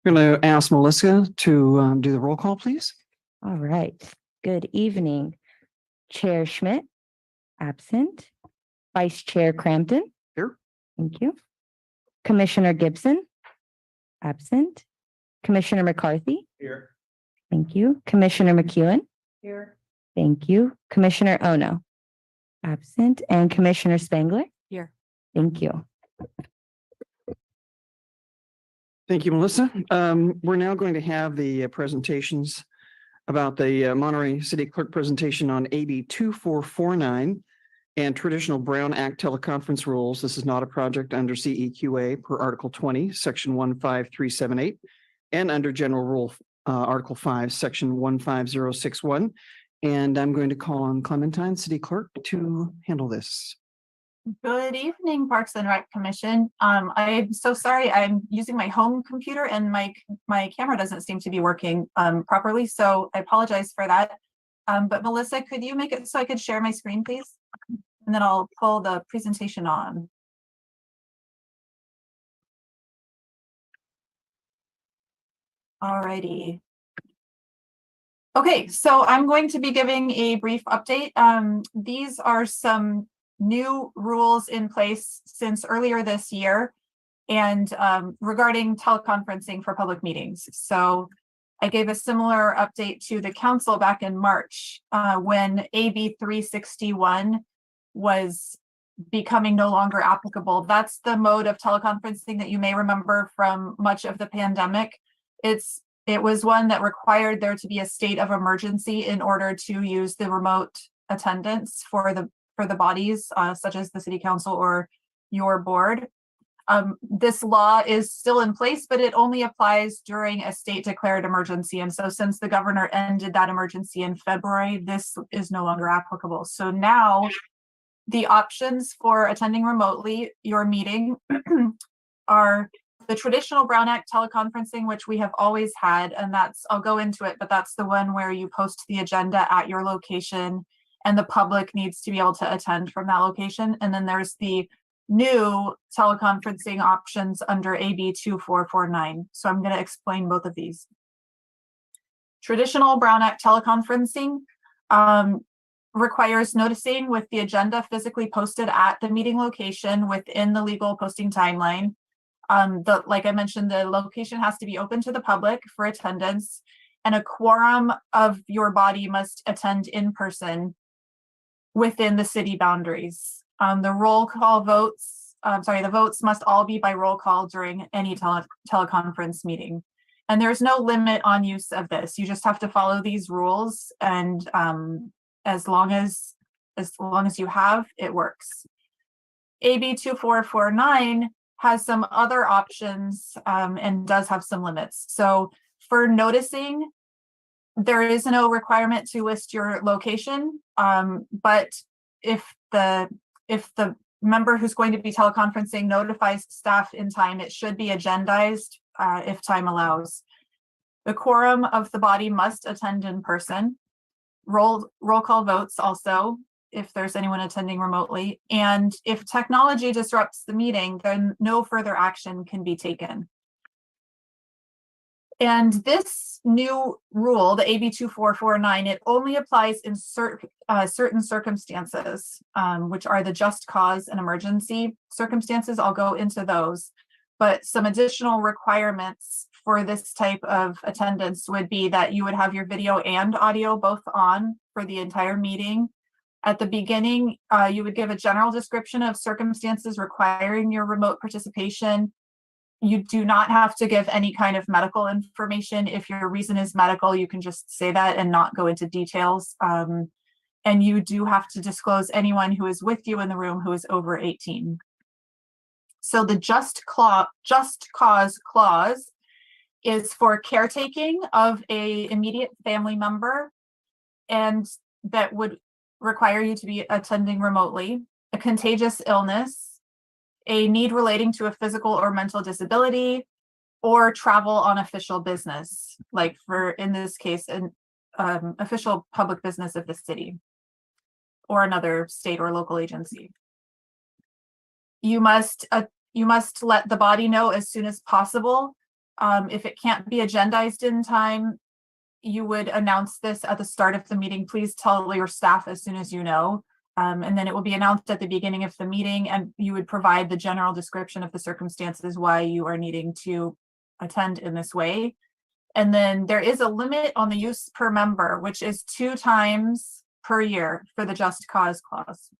I'm going to ask Melissa to do the roll call, please. All right. Good evening. Chair Schmidt, absent. Vice Chair Crampton. Here. Thank you. Commissioner Gibson, absent. Commissioner McCarthy. Here. Thank you. Commissioner McEwen. Here. Thank you. Commissioner Ono, absent. And Commissioner Spangler. Here. Thank you. Thank you, Melissa. We're now going to have the presentations about the Monterey City Clerk presentation on AB 2449 and traditional Brown Act teleconference rules. This is not a project under CEQA per Article 20, Section 15378, and under General Rule Article 5, Section 15061. And I'm going to call on Clementine, City Clerk, to handle this. Good evening, Parks and Rec Commission. I'm so sorry. I'm using my home computer and my camera doesn't seem to be working properly. So I apologize for that. But Melissa, could you make it so I could share my screen, please? And then I'll pull the presentation on. Alrighty. Okay, so I'm going to be giving a brief update. These are some new rules in place since earlier this year and regarding teleconferencing for public meetings. So I gave a similar update to the council back in March when AB 361 was becoming no longer applicable. That's the mode of teleconferencing that you may remember from much of the pandemic. It was one that required there to be a state of emergency in order to use the remote attendance for the bodies such as the city council or your board. This law is still in place, but it only applies during a state declared emergency. And so since the governor ended that emergency in February, this is no longer applicable. So now the options for attending remotely your meeting are the traditional Brown Act teleconferencing, which we have always had, and I'll go into it, but that's the one where you post the agenda at your location and the public needs to be able to attend from that location. And then there's the new teleconferencing options under AB 2449. So I'm going to explain both of these. Traditional Brown Act teleconferencing requires noticing with the agenda physically posted at the meeting location within the legal posting timeline. Like I mentioned, the location has to be open to the public for attendance, and a quorum of your body must attend in person within the city boundaries. The votes must all be by roll call during any teleconference meeting. And there's no limit on use of this. You just have to follow these rules, and as long as you have, it works. AB 2449 has some other options and does have some limits. So for noticing, there is no requirement to list your location, but if the member who's going to be teleconferencing notifies staff in time, it should be agendized if time allows. The quorum of the body must attend in person. Roll call votes also, if there's anyone attending remotely. And if technology disrupts the meeting, then no further action can be taken. And this new rule, the AB 2449, it only applies in certain circumstances, which are the just cause and emergency circumstances. I'll go into those. But some additional requirements for this type of attendance would be that you would have your video and audio both on for the entire meeting. At the beginning, you would give a general description of circumstances requiring your remote participation. You do not have to give any kind of medical information. If your reason is medical, you can just say that and not go into details. And you do have to disclose anyone who is with you in the room who is over 18. So the just cause clause is for caretaking of an immediate family member, and that would require you to be attending remotely, a contagious illness, a need relating to a physical or mental disability, or travel on official business, like in this case, an official public business of the city or another state or local agency. You must let the body know as soon as possible If it can't be agendized in time, you would announce this at the start of the meeting. Please tell your staff as soon as you know. And then it will be announced at the beginning of the meeting, and you would provide the general description of the circumstances why you are needing to attend in this way. And then there is a limit on the use per member, which is 2 times per year for the just cause clause.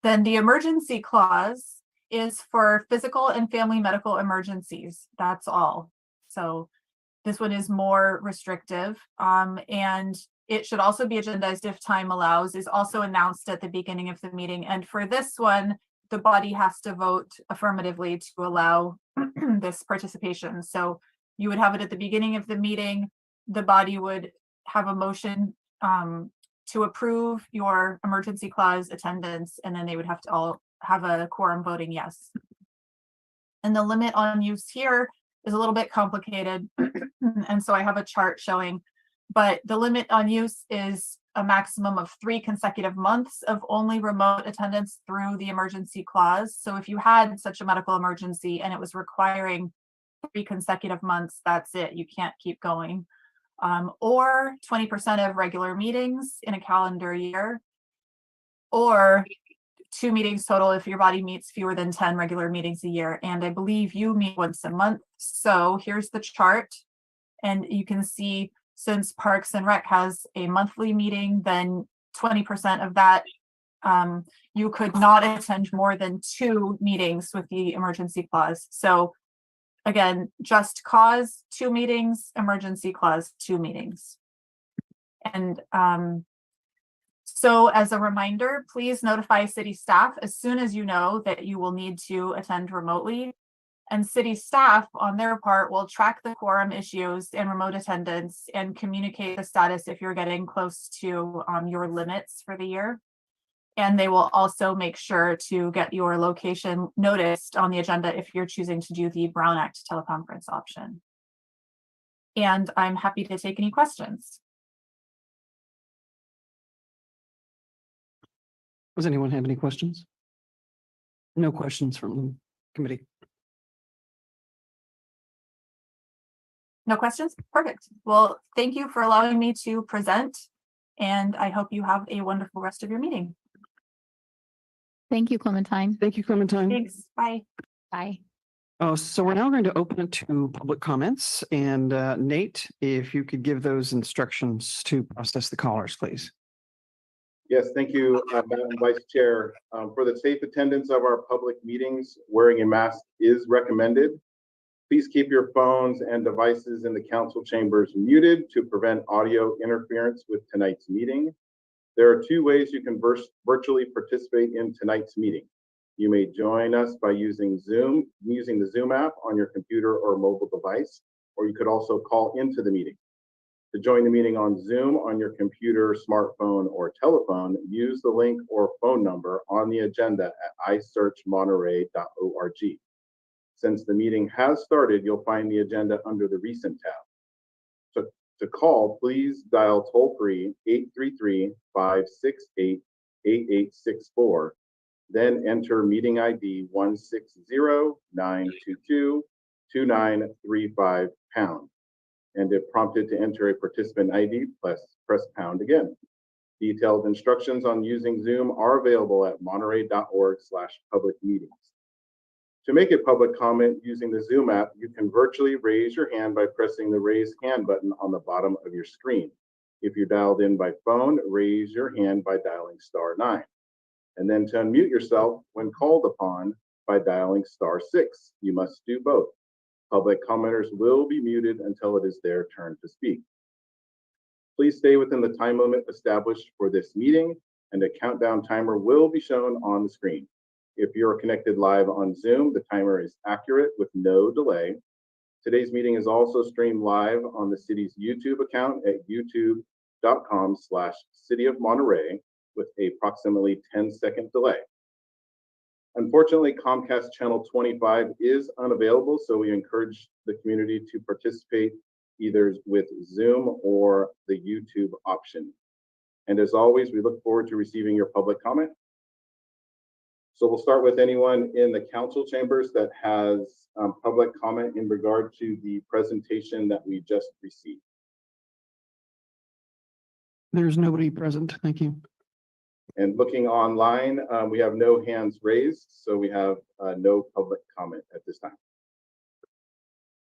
Then the emergency clause is for physical and family medical emergencies. That's all. So this one is more restrictive, and it should also be agendized if time allows, is also announced at the beginning of the meeting. And for this one, the body has to vote affirmatively to allow this participation. So you would have it at the beginning of the meeting. The body would have a motion to approve your emergency clause attendance, and then they would have to all have a quorum voting yes. And the limit on use here is a little bit complicated. And so I have a chart showing, but the limit on use is a maximum of 3 consecutive months of only remote attendance through the emergency clause. So if you had such a medical emergency and it was requiring 3 consecutive months, that's it. You can't keep going. Or 20% of regular meetings in a calendar year, or 2 meetings total if your body meets fewer than 10 regular meetings a year. And I believe you meet once a month. So here's the chart. And you can see, since Parks and Rec has a monthly meeting, then 20% of that, you could not attend more than 2 meetings with the emergency clause. So again, just cause 2 meetings, emergency clause 2 meetings. And so as a reminder, please notify city staff as soon as you know that you will need to attend remotely. And city staff on their part will track the quorum issues and remote attendance and communicate the status if you're getting close to your limits for the year. And they will also make sure to get your location noticed on the agenda if you're choosing to do the Brown Act teleconference option. And I'm happy to take any questions. Does anyone have any questions? No questions from the committee. No questions? Perfect. Well, thank you for allowing me to present, and I hope you have a wonderful rest of your meeting. Thank you, Clementine. Thank you, Clementine. Thanks. Bye. Bye. Oh, so we're now going to open it to public comments. And Nate, if you could give those instructions to process the callers, please. Yes, thank you, Madam Vice Chair. For the safe attendance of our public meetings, wearing a mask is recommended. Please keep your phones and devices in the council chambers muted to prevent audio interference with tonight's meeting. There are 2 ways you can virtually participate in tonight's meeting. You may join us by using the Zoom app on your computer or mobile device, or you could also call into the meeting. To join the meeting on Zoom on your computer, smartphone, or telephone, use the link or phone number on the agenda at isearchmonterey.org. Since the meeting has started, you'll find the agenda under the Recent tab. To call, please dial toll-free 833-568-8864, then enter meeting ID 160-922-2935#. And if prompted to enter a participant ID, press pound again. Detailed instructions on using Zoom are available at monterey.org/public-meetings. To make a public comment using the Zoom app, you can virtually raise your hand by pressing the raise hand button on the bottom of your screen. If you're dialed in by phone, raise your hand by dialing *9. And then to unmute yourself when called upon by dialing *6. You must do both. Public commenters will be muted until it is their turn to speak. Please stay within the time limit established for this meeting, and a countdown timer will be shown on the screen. If you're connected live on Zoom, the timer is accurate with no delay. Today's meeting is also streamed live on the city's YouTube account at youtube.com/City of Monterey with approximately 10-second delay. Unfortunately, Comcast Channel 25 is unavailable, so we encourage the community to participate either with Zoom or the YouTube option. And as always, we look forward to receiving your public comment. So we'll start with anyone in the council chambers that has public comment in regard to the presentation that we just received. There's nobody present. Thank you. And looking online, we have no hands raised, so we have no public comment at this time.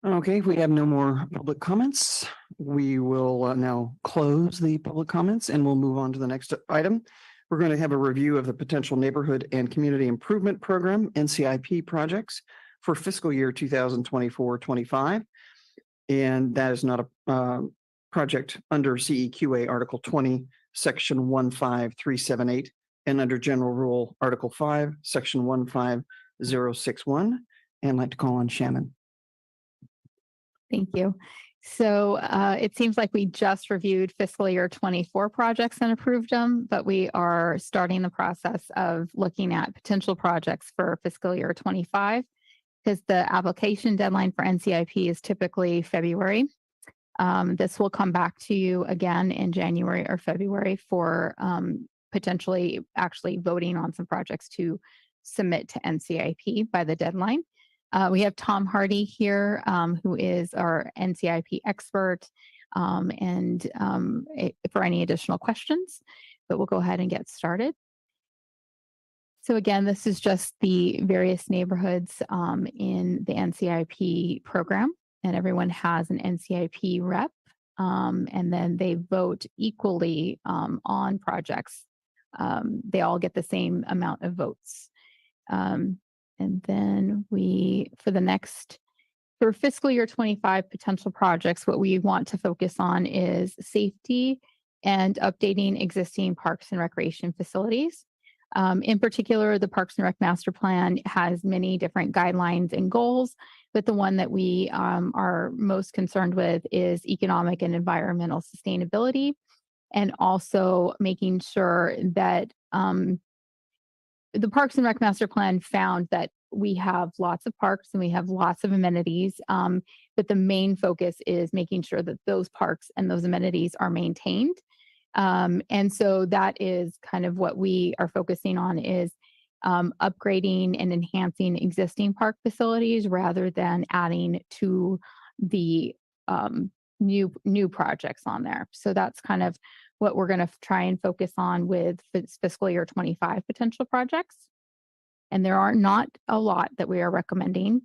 Okay, if we have no more public comments, we will now close the public comments and we'll move on to the next item. We're going to have a review of the potential neighborhood and community improvement program, NCIP projects for fiscal year 2024-25. And that is not a project under CEQA Article 20, Section 15378, and under General Rule Article 5, Section 15061. And I'd like to call on Shannon. Thank you. So it seems like we just reviewed fiscal year 24 projects and approved them, but we are starting the process of looking at potential projects for fiscal year 25 because the application deadline for NCIP is typically February. This will come back to you again in January or February for potentially actually voting on some projects to submit to NCIP by the deadline. We have Tom Hardy here, who is our NCIP expert, for any additional questions, but we'll go ahead and get started. So again, this is just the various neighborhoods in the NCIP program, and everyone has an NCIP rep, and then they vote equally on projects. They all get the same amount of votes. And then for fiscal year 25 potential projects, what we want to focus on is safety and updating existing parks and recreation facilities. In particular, the Parks and Rec Master Plan has many different guidelines and goals, but the one that we are most concerned with is economic and environmental sustainability, and also making sure that the Parks and Rec Master Plan found that we have lots of parks and we have lots of amenities, but the main focus is making sure that those parks and those amenities are maintained. And so that is kind of what we are focusing on is upgrading and enhancing existing park facilities rather than adding to the new projects on there. So that's kind of what we're going to try and focus on with fiscal year 25 potential projects. And there are not a lot that we are recommending.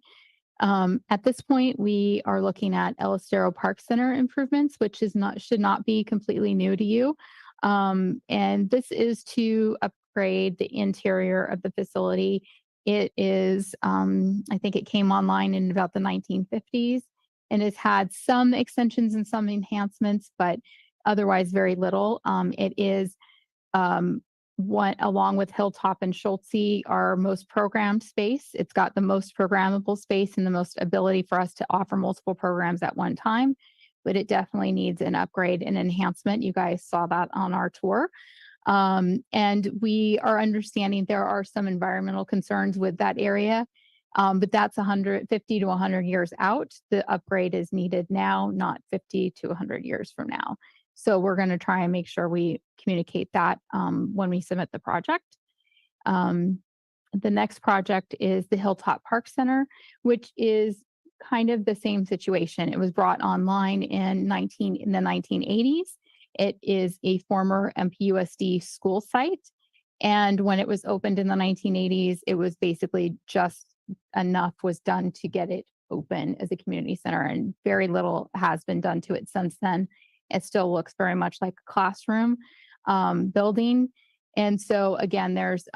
At this point, we are looking at El Estero Park Center improvements, which should not be completely new to you. And this is to upgrade the interior of the facility. It is, I think it came online in about the 1950s and has had some extensions and some enhancements, but otherwise very little. It is along with Hilltop and Schultze, our most programmed space. It's got the most programmable space and the most ability for us to offer multiple programs at one time, but it definitely needs an upgrade and enhancement. You guys saw that on our tour. And we are understanding there are some environmental concerns with that area, but that's 150 to 100 years out. The upgrade is needed now, not 50 to 100 years from now. So we're going to try and make sure we communicate that when we submit the project. The next project is the Hilltop Park Center, which is kind of the same situation. It was brought online in the 1980s. It is a former MPUSD school site. And when it was opened in the 1980s, it was basically just enough was done to get it open as a community center, and very little has been done to it since then. It still looks very much like a classroom building. And so again, there's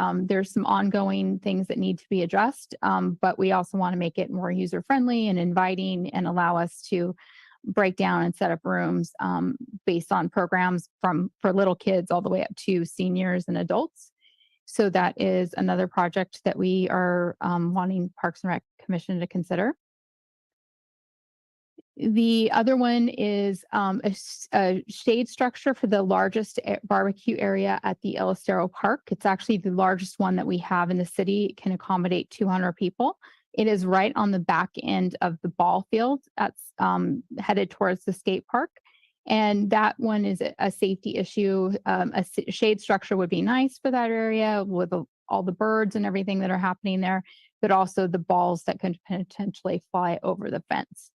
some ongoing things that need to be addressed, but we also want to make it more user-friendly and inviting and allow us to break down and set up rooms based on programs for little kids all the way up to seniors and adults. So that is another project that we are wanting Parks and Rec Commission to consider. The other one is a shade structure for the largest barbecue area at the El Estero Park. It's actually the largest one that we have in the city. It can accommodate 200 people. It is right on the back end of the ball field that's headed towards the skate park. And that one is a safety issue. A shade structure would be nice for that area with all the birds and everything that are happening there, but also the balls that could potentially fly over the fence.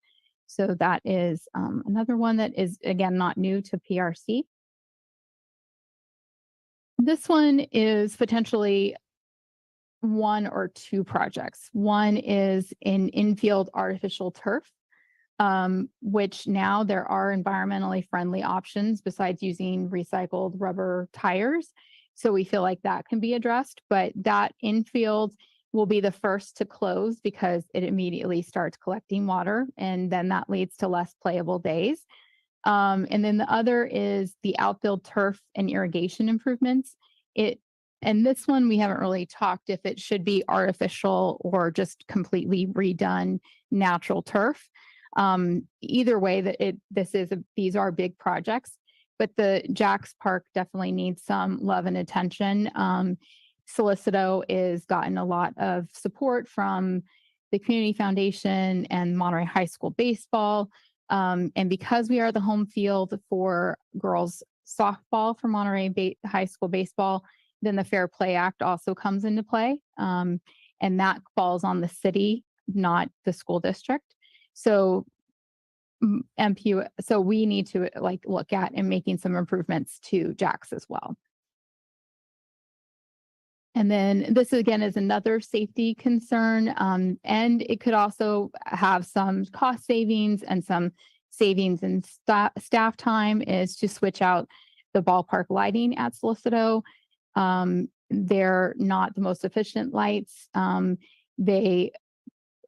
So that is another one that is, again, not new to PRC. This one is potentially one or two projects. One is an infield artificial turf, which now there are environmentally friendly options besides using recycled rubber tires. So we feel like that can be addressed, but that infield will be the first to close because it immediately starts collecting water, and then that leads to less playable days. And then the other is the outfield turf and irrigation improvements. And this one, we haven't really talked if it should be artificial or just completely redone natural turf. Either way, these are big projects, but the Jacks Park definitely needs some love and attention. Solicito is gotten a lot of support from the Community Foundation and Monterey High School baseball. And because we are the home field for girls softball for Monterey High School baseball, then the Fair Play Act also comes into play. And that falls on the city, not the school district. So MPU, so we need to look at and making some improvements to Jacks as well. And then this again is another safety concern, and it could also have some cost savings and some savings in staff time is to switch out the ballpark lighting at Solicito. They're not the most efficient lights.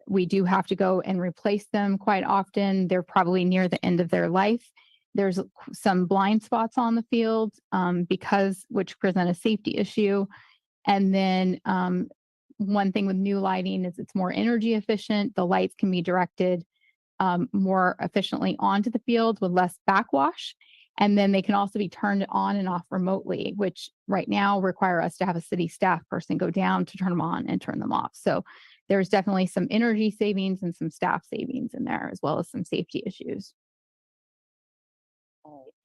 We do have to go and replace them quite often. They're probably near the end of their life. There's some blind spots on the field which present a safety issue. And then one thing with new lighting is it's more energy efficient. The lights can be directed more efficiently onto the field with less backwash. And then they can also be turned on and off remotely, which right now require us to have a city staff person go down to turn them on and turn them off. So there's definitely some energy savings and some staff savings in there, as well as some safety issues.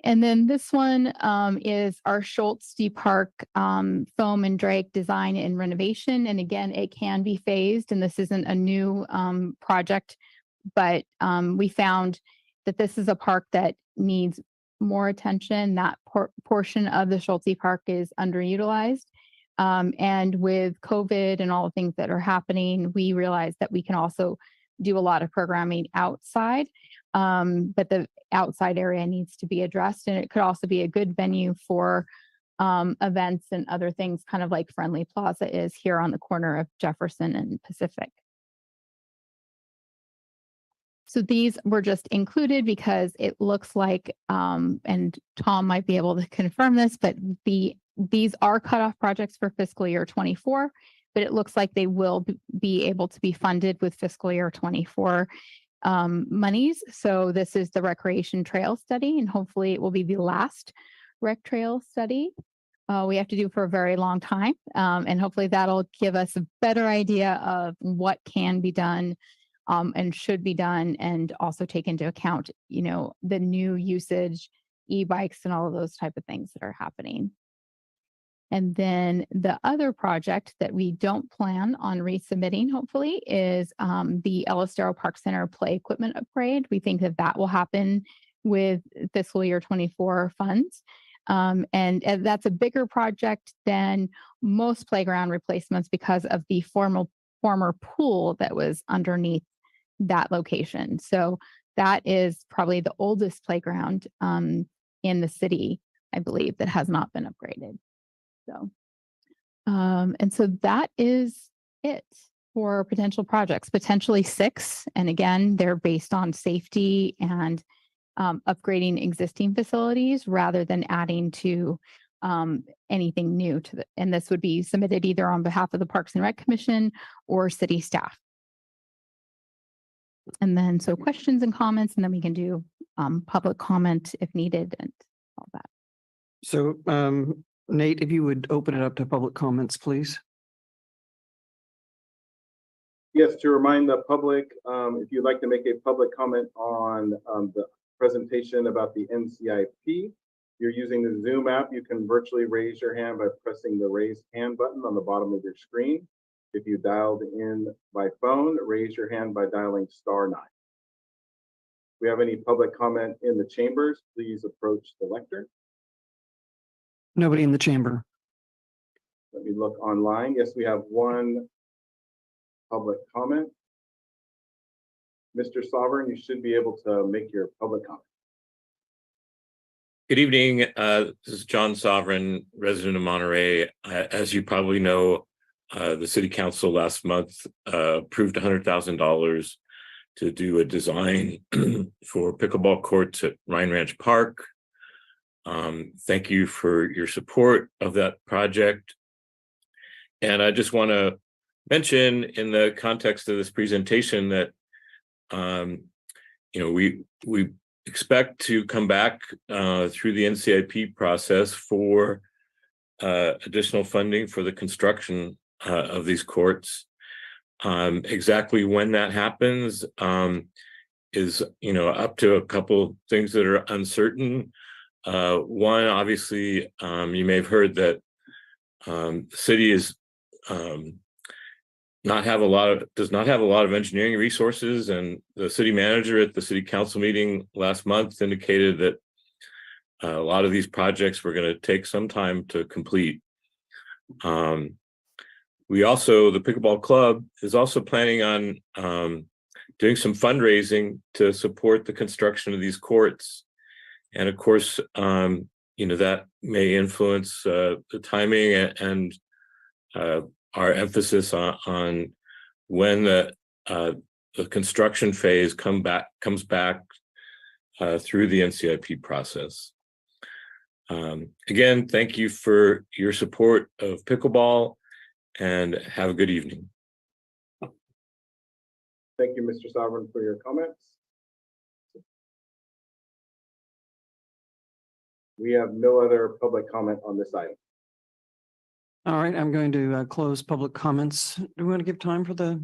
And then this one is our Schultz Park foam and drake design and renovation. And again, it can be phased, and this isn't a new project, but we found that this is a park that needs more attention. That portion of the Schultz Park is underutilized. And with COVID and all the things that are happening, we realized that we can also do a lot of programming outside. But the outside area needs to be addressed, and it could also be a good venue for events and other things, kind of like Friendly Plaza is here on the corner of Jefferson and Pacific. So these were just included because it looks like, and Tom might be able to confirm this, but these are cutoff projects for fiscal year 24, but it looks like they will be able to be funded with fiscal year 24 monies. So this is the recreation trail study, and hopefully it will be the last rec trail study we have to do for a very long time. And hopefully that'll give us a better idea of what can be done and should be done, and also take into account, the new usage, e-bikes and all of those type of things that are happening. And then the other project that we don't plan on resubmitting, hopefully, is the Elistero Park Center play equipment upgrade. We think that will happen with fiscal year 24 funds. And that's a bigger project than most playground replacements because of the former pool that was underneath that location. So that is probably the oldest playground in the city, I believe, that has not been upgraded. So, and so that is it for potential projects, potentially 6. And again, they're based on safety and upgrading existing facilities rather than adding to anything new and this would be submitted either on behalf of the Parks and Rec Commission or city staff. And then so questions and comments, and then we can do public comment if needed and all that. So Nate, if you would open it up to public comments, please. Yes, to remind the public, if you'd like to make a public comment on the presentation about the NCIP, you're using the Zoom app, you can virtually raise your hand by pressing the raise hand button on the bottom of your screen. If you dialed in by phone, raise your hand by dialing *9. If we have any public comment in the chambers, please approach the lectern. Nobody in the chamber. Let me look online. Yes, we have one public comment. Mr. Sovereign, you should be able to make your public comment. Good evening. This is John Sovereign, resident of Monterey. As you probably know, the city council last month approved $100,000 to do a design for pickleball courts at Rhine Ranch Park. Thank you for your support of that project. And I just want to mention in the context of this presentation that we expect to come back through the NCIP process for additional funding for the construction of these courts. Exactly when that happens is up to a couple things that are uncertain. One, obviously, you may have heard that the city is does not have a lot of engineering resources, and the city manager at the city council meeting last month indicated that a lot of these projects were going to take some time to complete. The pickleball club is also planning on doing some fundraising to support the construction of these courts, and of course, that may influence the timing and our emphasis on when the construction phase comes back through the NCIP process. Again, thank you for your support of pickleball, and have a good evening. Thank you, Mr. Sovereign, for your comments. We have no other public comment on this item. All right, I'm going to close public comments. Do we want to give time for the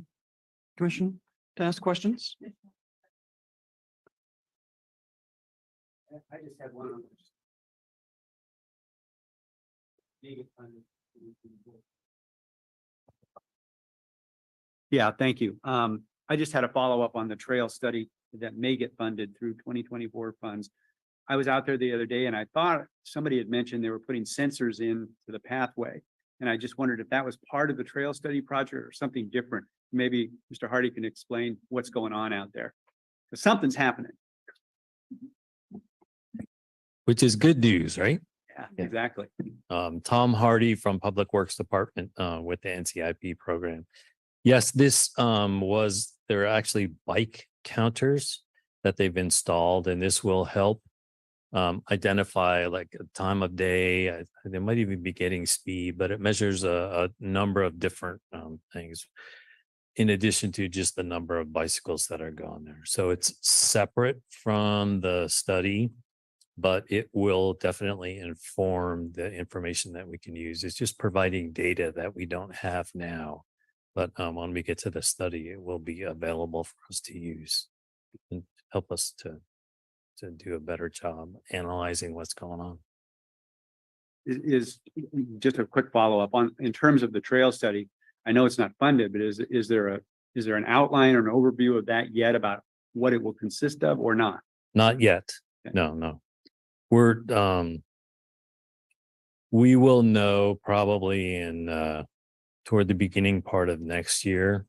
commission to ask questions? I just had one. Yeah, thank you. I just had a follow-up on the trail study that may get funded through 2024 funds. I was out there the other day and I thought somebody had mentioned they were putting sensors in to the pathway. And I just wondered if that was part of the trail study project or something different. Maybe Mr. Hardy can explain what's going on out there. Because something's happening. Which is good news, right? Yeah, exactly. Tom Hardy from Public Works Department with the NCIP program. Yes, there are actually bike counters that they've installed, and this will help identify like a time of day. They might even be getting speed, but it measures a number of different things in addition to just the number of bicycles that are going there. So it's separate from the study, but it will definitely inform the information that we can use. It's just providing data that we don't have now. But when we get to the study, it will be available for us to use and help us to do a better job analyzing what's going on. Is just a quick follow-up on in terms of the trail study. I know it's not funded, but is there an outline or an overview of that yet about what it will consist of or not? Not yet. Okay. No. We will know probably in toward the beginning part of next year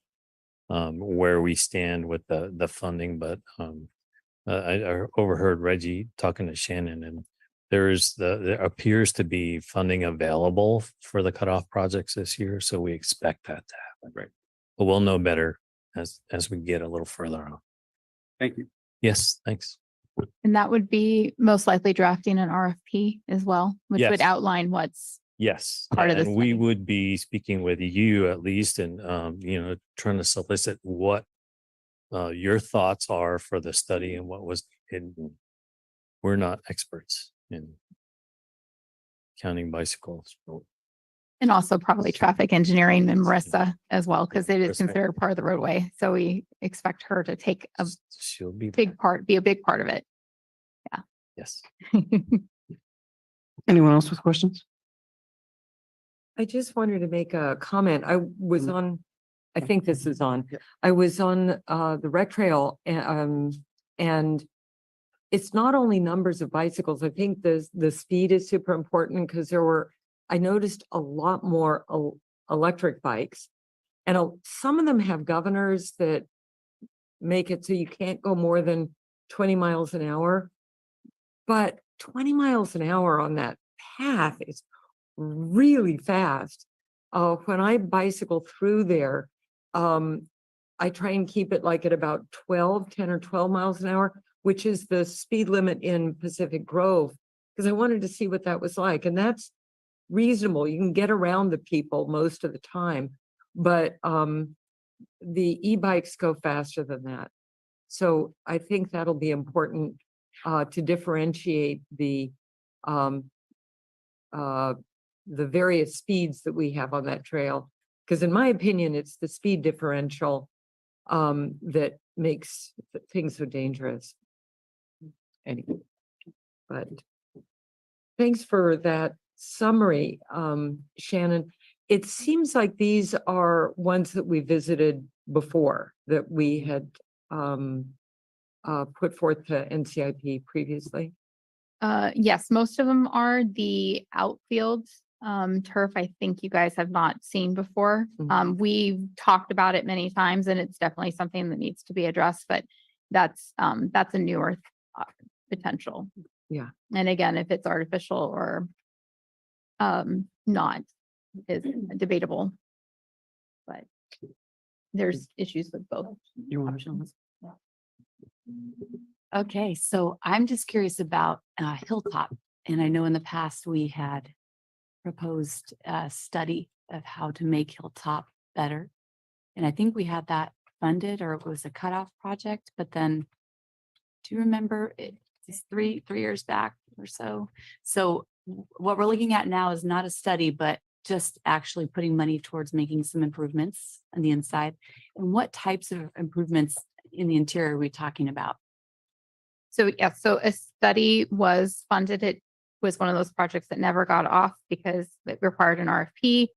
where we stand with the funding, but I overheard Reggie talking to Shannon, and there appears to be funding available for the cutoff projects this year, so we expect that to happen. Right. But we'll know better as we get a little further on. Thank you. Yes, thanks. And that would be most likely drafting an RFP as well, which would Yes. outline what's Yes, part of the and we study. would be speaking with you at least, and trying to solicit what your thoughts are for the study and what was hidden. We're not experts in counting bicycles. and also probably traffic engineering and Marissa as well, because it is Marissa. considered part of the roadway. So we expect her to take a She'll be be a big part of it. yes. Anyone else with questions? I just wanted to make a comment. I was Mhm. on, I think this is on, I was on the rec trail and it's not only numbers of bicycles. I think the speed is super important because I noticed a lot more electric bikes. And some of them have governors that make it so you can't go more than 20 miles an hour. But 20 miles an hour on that path is really fast. When I bicycle through there, I try and keep it like at about 10 or 12 miles an hour, which is the speed limit in Pacific Grove, because I wanted to see what that was like. And that's reasonable. You can get around the people most of the time, but the e-bikes go faster than that. So I think that'll be important to differentiate the various speeds that we have on that trail. Because in my opinion, it's the speed differential that makes things so dangerous. Anyway, but thanks for that summary, Shannon. It seems like these are ones that we visited before, that we had put forth to NCIP previously. Yes, most of them are the outfield turf. I think you guys have not seen before. We've talked about it many times and it's definitely something that needs to be addressed, but that's a newer potential. Yeah. And again, if it's artificial or not is debatable, but there's issues with both You want options. Okay, so I'm just curious about Hilltop. And I know in the past we had proposed a study of how to make Hilltop better. And I think we had that funded, or it was a cutoff project, but then do you remember it's three years back or so? So what we're looking at now is not a study, but just actually putting money towards making some improvements on the inside. And what types of improvements in the interior are we talking about? So yeah, so a study was funded. It was one of those projects that never got off because it required an RFP.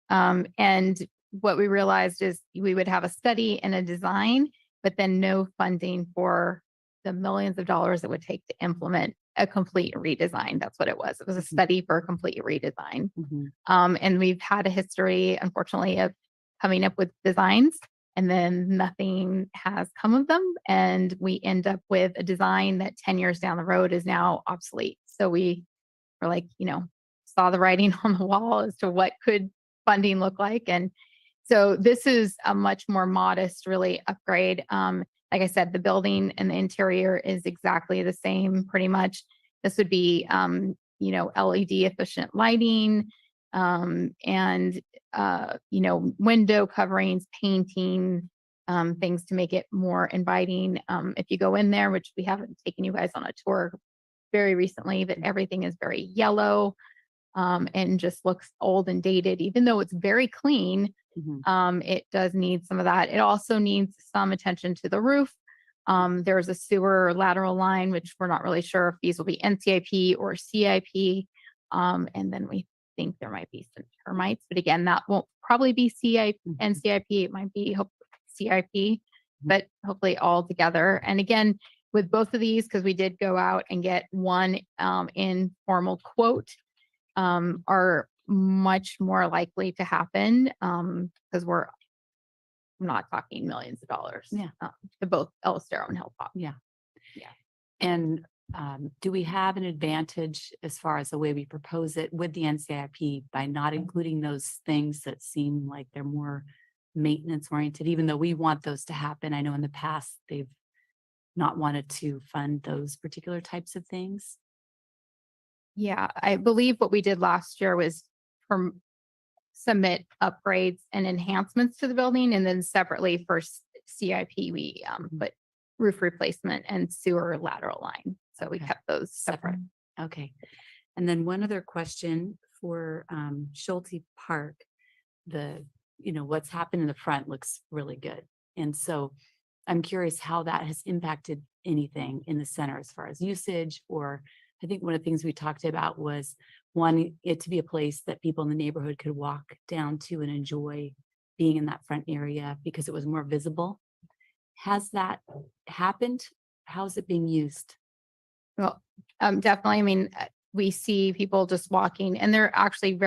And what we realized is we would have a study and a design, but then no funding for the millions of dollars it would take to implement a complete redesign. That's what it was. It was a study for a complete redesign. And we've had a history, unfortunately, of coming up with designs and then nothing has come of them. And we end up with a design that 10 years down the road is now obsolete. So we were like, saw the writing on the wall as to what could funding look like. And so this is a much more modest, really upgrade. Like I said, the building and the interior is exactly the same, pretty much. This would be, LED efficient lighting, and window coverings, painting, things to make it more inviting. If you go in there, which we haven't taken you guys on a tour very recently, but everything is very yellow, and just looks old and dated, even though it's very clean. It does need some of that. It also needs some attention to the roof. There's a sewer lateral line, which we're not really sure if these will be NCIP or CIP. And then we think there might be some termites, but again, that won't probably be NCIP. It might be CIP, but hopefully all together. And again, with both of these, because we did go out and get one informal quote, are much more likely to happen because we're not talking millions of dollars. Yeah. To both El Estero and Hilltop. Yeah. Yeah. And do we have an advantage as far as the way we propose it with the NCIP by not including those things that seem like they're more maintenance oriented, even though we want those to happen? I know in the past they've not wanted to fund those particular types of things. Yeah, I believe what we did last year was submit upgrades and enhancements to the building, and then separately for CIP, we put roof replacement and sewer lateral line. So we kept those separate. Okay. And then one other question for Schulte Park. What's happened in the front looks really good. And so I'm curious how that has impacted anything in the center as far as usage or I think one of the things we talked about was wanting it to be a place that people in the neighborhood could walk down to and enjoy being in that front area because it was more visible. Has that happened? How is it being used? Well, definitely. I mean, we see people just walking and they're actually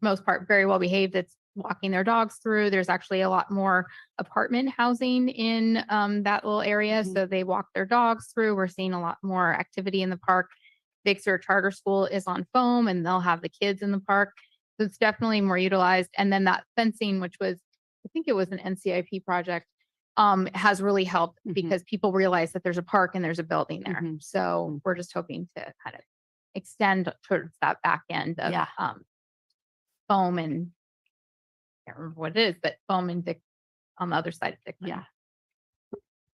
most part, very well behaved. It's walking their dogs through. There's actually a lot more apartment housing in that little area. So they walk their dogs through. We're seeing a lot more activity in the park. Big Sur Charter School is on foam and they'll have the kids in the park. So it's definitely more utilized. And then that fencing, which was, I think it was an NCIP project, has really helped because people realize that there's a park and there's a building there. So we're just hoping to kind of extend towards that back end of Yeah. foam and I can't remember what it is, but foam and Dick on the other side of Dick. Yeah.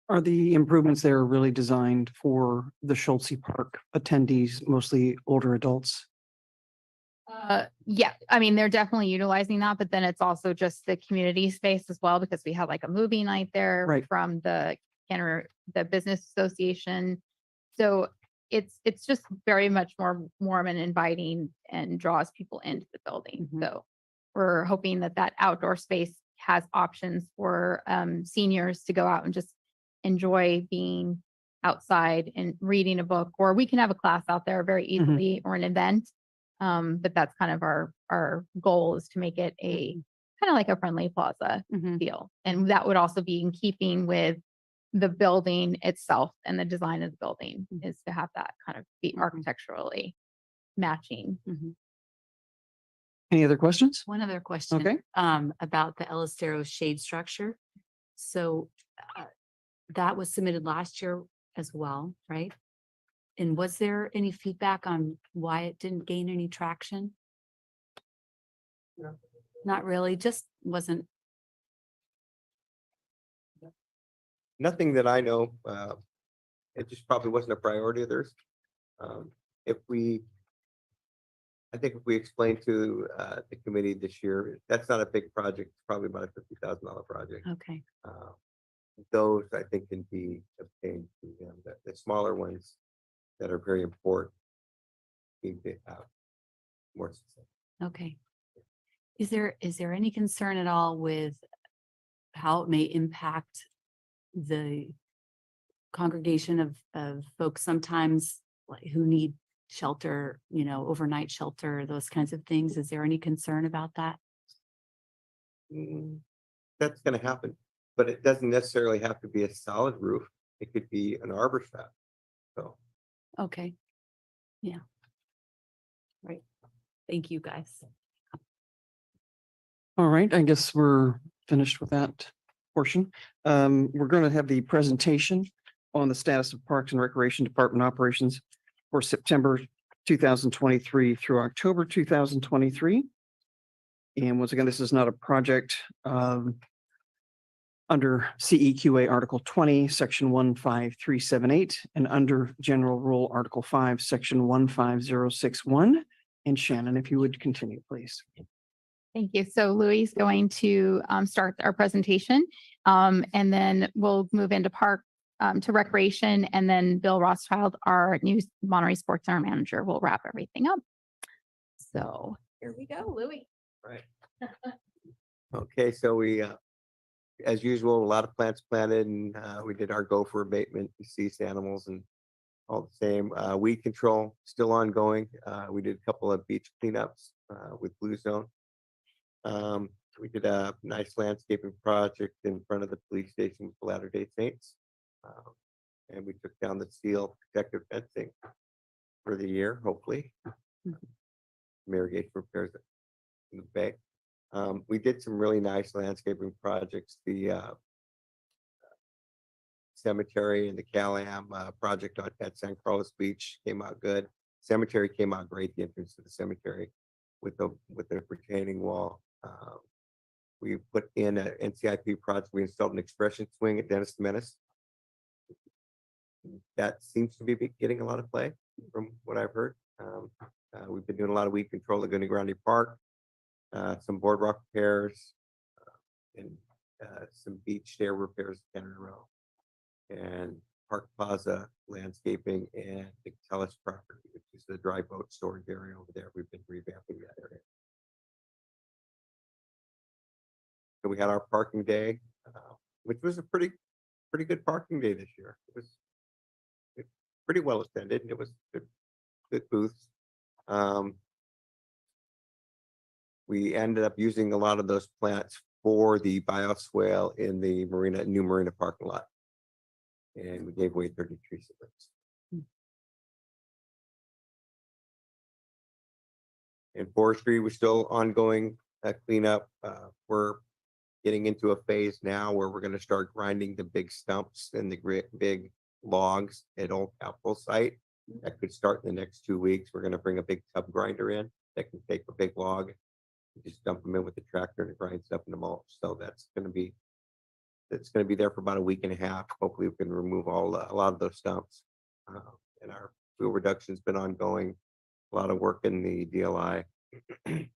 Are the improvements there really designed for the Schultze Park attendees, mostly older adults? Yeah, I mean, they're definitely utilizing that, but then it's also just the community space as well, because we have like a movie night there Right. from the business association. So it's just very much more warm and inviting and draws people into the building. So we're hoping that that outdoor space has options for seniors to go out and just enjoy being outside and reading a book, or we can have a class out there very easily or an event. But that's kind of our goal, is to make it a kind of like a friendly plaza feel. And that would also be in keeping with the building itself and the design of the building, is to have that kind of be architecturally matching. Any other questions? One other question. Okay. About the El Estero shade structure. So that was submitted last year as well, right? And was there any feedback on why it didn't gain any traction? Not really, just wasn't. Nothing that I know. It just probably wasn't a priority of theirs. I think if we explain to the committee this year, that's not a big project, it's probably about a $50,000 project. Okay. Those I think can be obtained through them. The smaller ones that are very important need to have more success. Okay. Is there any concern at all with how it may impact the congregation of folks sometimes who need shelter, overnight shelter, those kinds of things? Is there any concern about that? That's going to happen, but it doesn't necessarily have to be a solid roof. It could be an arbor strap. So. Okay. Yeah. Right. Thank you, guys. All right, I guess we're finished with that portion. We're going to have the presentation on the status of Parks and Recreation Department operations for September 2023 through October 2023. And once again, this is not a project under CEQA Article 20, Section 15378, and under General Rule Article 5, Section 15061. And Shannon, if you would continue, please. Thank you. So Louis is going to start our presentation, and then we'll move into park to recreation, and then Bill Rothschild, our new Monterey Sports Center manager, will wrap everything up. So here we go, Louis. Right. Okay, so we, as usual, a lot of plants planted, and we did our gopher abatement, deceased animals, and all the same. Weed control still ongoing. We did a couple of beach cleanups with Blue Zone. We did a nice landscaping project in front of the police station with the Latter-day Saints. And we took down the steel protective fencing for the year, hopefully. Irrigation repairs in the bay. We did some really nice landscaping projects. The cemetery and the Calam project at San Carlos Beach came out good. Cemetery came out great. The entrance to the cemetery with the retaining wall. We put in an NCIP project. We installed an expression swing at Dennis the Menace. That seems to be getting a lot of play from what I've heard. We've been doing a lot of weed control at Goonie Grande Park, some boardwalk repairs, and some beach stair repairs at Canada Row. And Park Plaza Landscaping and the Telus property, which is the dry boat storage area over there. We've been revamping that area. So we had our parking day, which was a pretty good parking day this year. It was pretty well attended, and it was good booths. We ended up using a lot of those plants for the buyout swale in the new marina parking lot. And we gave away 30 tree supplements. And forestry was still ongoing cleanup. We're getting into a phase now where we're going to start grinding the big stumps and the big logs at Old Capitol site. That could start in the next 2 weeks. We're going to bring a big tub grinder in that can take a big log, just dump them in with the tractor and it grinds up in the mulch. So that's going to be there for about a week and a half. Hopefully we can remove a lot of those stumps. And our fuel reduction has been ongoing. A lot of work in the DLI. We're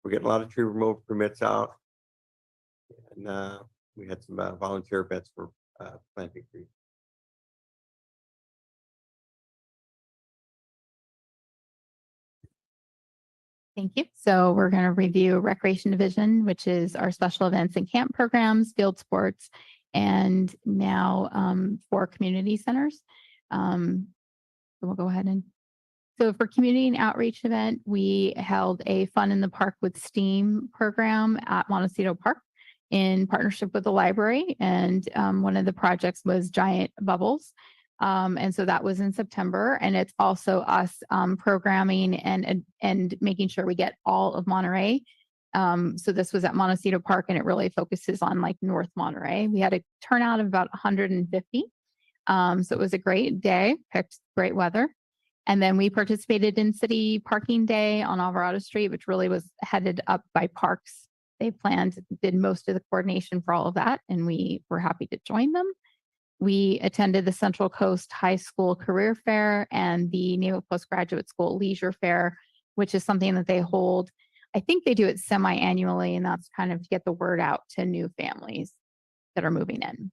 getting a lot of tree removal permits out. And we had some volunteer events for planting trees. Thank you. So we're going to review Recreation Division, which is our special events and camp programs, field sports, and now 4 community centers. So we'll go ahead and. So for community and outreach event, we held a Fun in the Park with STEAM program at Montecito Park in partnership with the library. And one of the projects was giant bubbles. And so that was in September, and it's also us programming and making sure we get all of Monterey. So this was at Montecito Park, and it really focuses on like North Monterey. We had a turnout of about 150. So it was a great day, picked great weather. And then we participated in City Parking Day on Alvarado Street, which really was headed up by Parks. They did most of the coordination for all of that, and we were happy to join them. We attended the Central Coast High School Career Fair and the Naval Postgraduate School Leisure Fair, which is something that they hold. I think they do it semi-annually, and that's kind of to get the word out to new families that are moving in.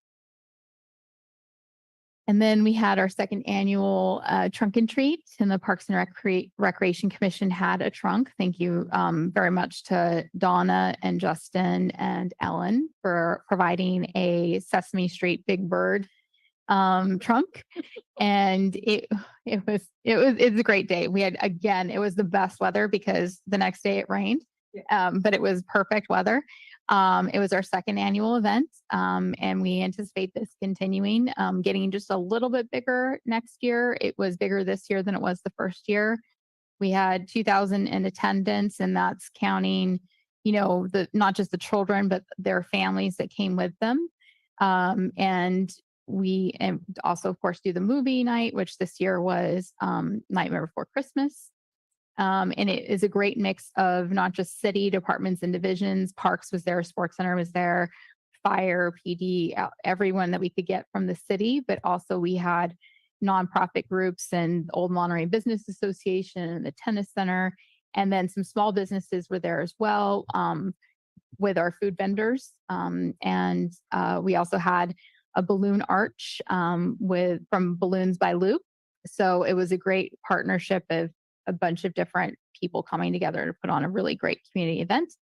And then we had our second annual trunk and treat, and the Parks and Recreation Commission had a trunk. Thank you very much to Donna and Justin and Ellen for providing a Sesame Street Big Bird trunk. And it's a great day. We had, again, it was the best weather because the next day it rained, but it was perfect weather. It was our second annual event, and we anticipate this continuing, getting just a little bit bigger next year. It was bigger this year than it was the first year. We had 2,000 in attendance, and that's counting, not just the children, but their families that came with them. And we also, of course, do the movie night, which this year was Nightmare Before Christmas. And it is a great mix of not just city departments and divisions. Parks was there, Sports Center was there, Fire, PD, everyone that we could get from the city. But also we had nonprofit groups and Old Monterey Business Association and the Tennis Center. And then some small businesses were there as well with our food vendors. And we also had a balloon arch from Balloons by Loop. So it was a great partnership of a bunch of different people coming together to put on a really great community event.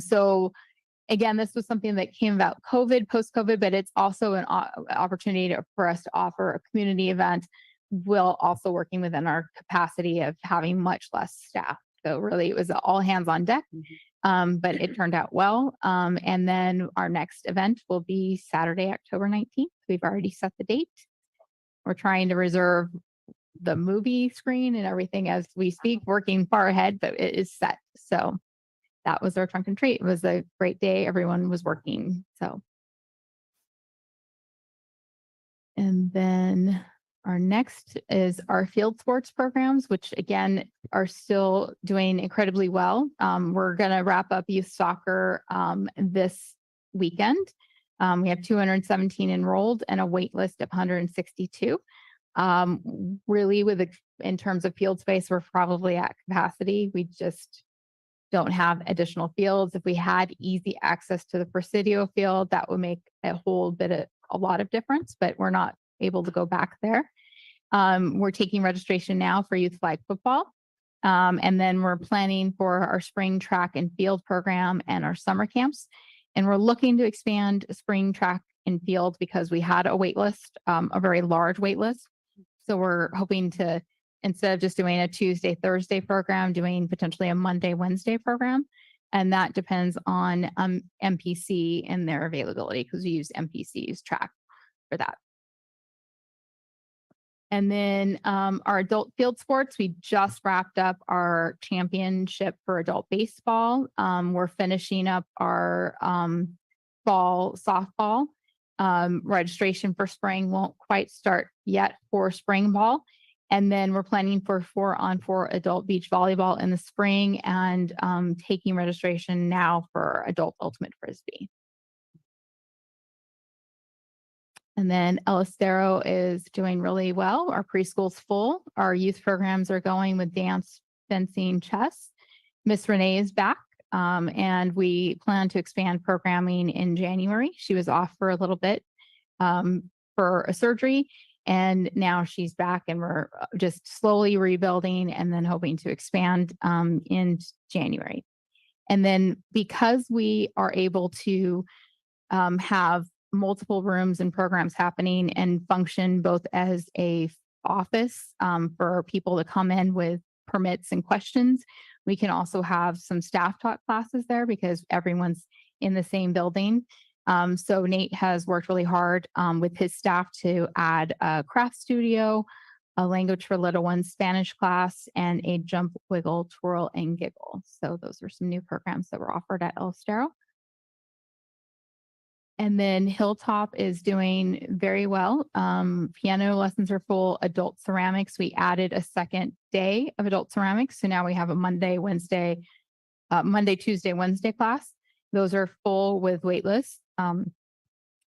So again, this was something that came about post-COVID, but it's also an opportunity for us to offer a community event while also working within our capacity of having much less staff. So really it was all hands on deck, but it turned out well. And then our next event will be Saturday, October 19th. We've already set the date. We're trying to reserve the movie screen and everything as we speak, working far ahead, but it is set. So that was our trunk and treat. It was a great day. Everyone was working. So, and then our next is our field sports programs, which again are still doing incredibly well. We're going to wrap up youth soccer this weekend. We have 217 enrolled and a wait list of 162. Really in terms of field space, we're probably at capacity. We just don't have additional fields. If we had easy access to the Presidio field, that would make a whole bit a lot of difference, but we're not able to go back there. We're taking registration now for youth flag football. And then we're planning for our spring track and field program and our summer camps. And we're looking to expand spring track and field because we had a wait list, a very large wait list. So we're hoping to, instead of just doing a Tuesday, Thursday program, doing potentially a Monday, Wednesday program. And that depends on MPC and their availability because we use MPC's track for that. And then our adult field sports, we just wrapped up our championship for adult baseball. We're finishing up our fall softball. Registration for spring won't quite start yet for spring ball. And then we're planning for 4-on-4 adult beach volleyball in the spring and taking registration now for adult ultimate frisbee. And then El Estero is doing really well. Our preschool's full. Our youth programs are going with dance, fencing, chess. Miss Renee is back, and we plan to expand programming in January. She was off for a little bit for a surgery, and now she's back, and we're just slowly rebuilding and then hoping to expand in January. And then because we are able to have multiple rooms and programs happening and function both as a office for people to come in with permits and questions. We can also have some staff taught classes there because everyone's in the same building. So Nate has worked really hard with his staff to add a craft studio, a language for little ones Spanish class, and a jump, wiggle, twirl, and giggle. So those are some new programs that were offered at El Estero. And then Hilltop is doing very well. Piano lessons are full. Adult ceramics, we added a second day of adult ceramics. So now we have a Monday, Tuesday, Wednesday class. Those are full with wait lists.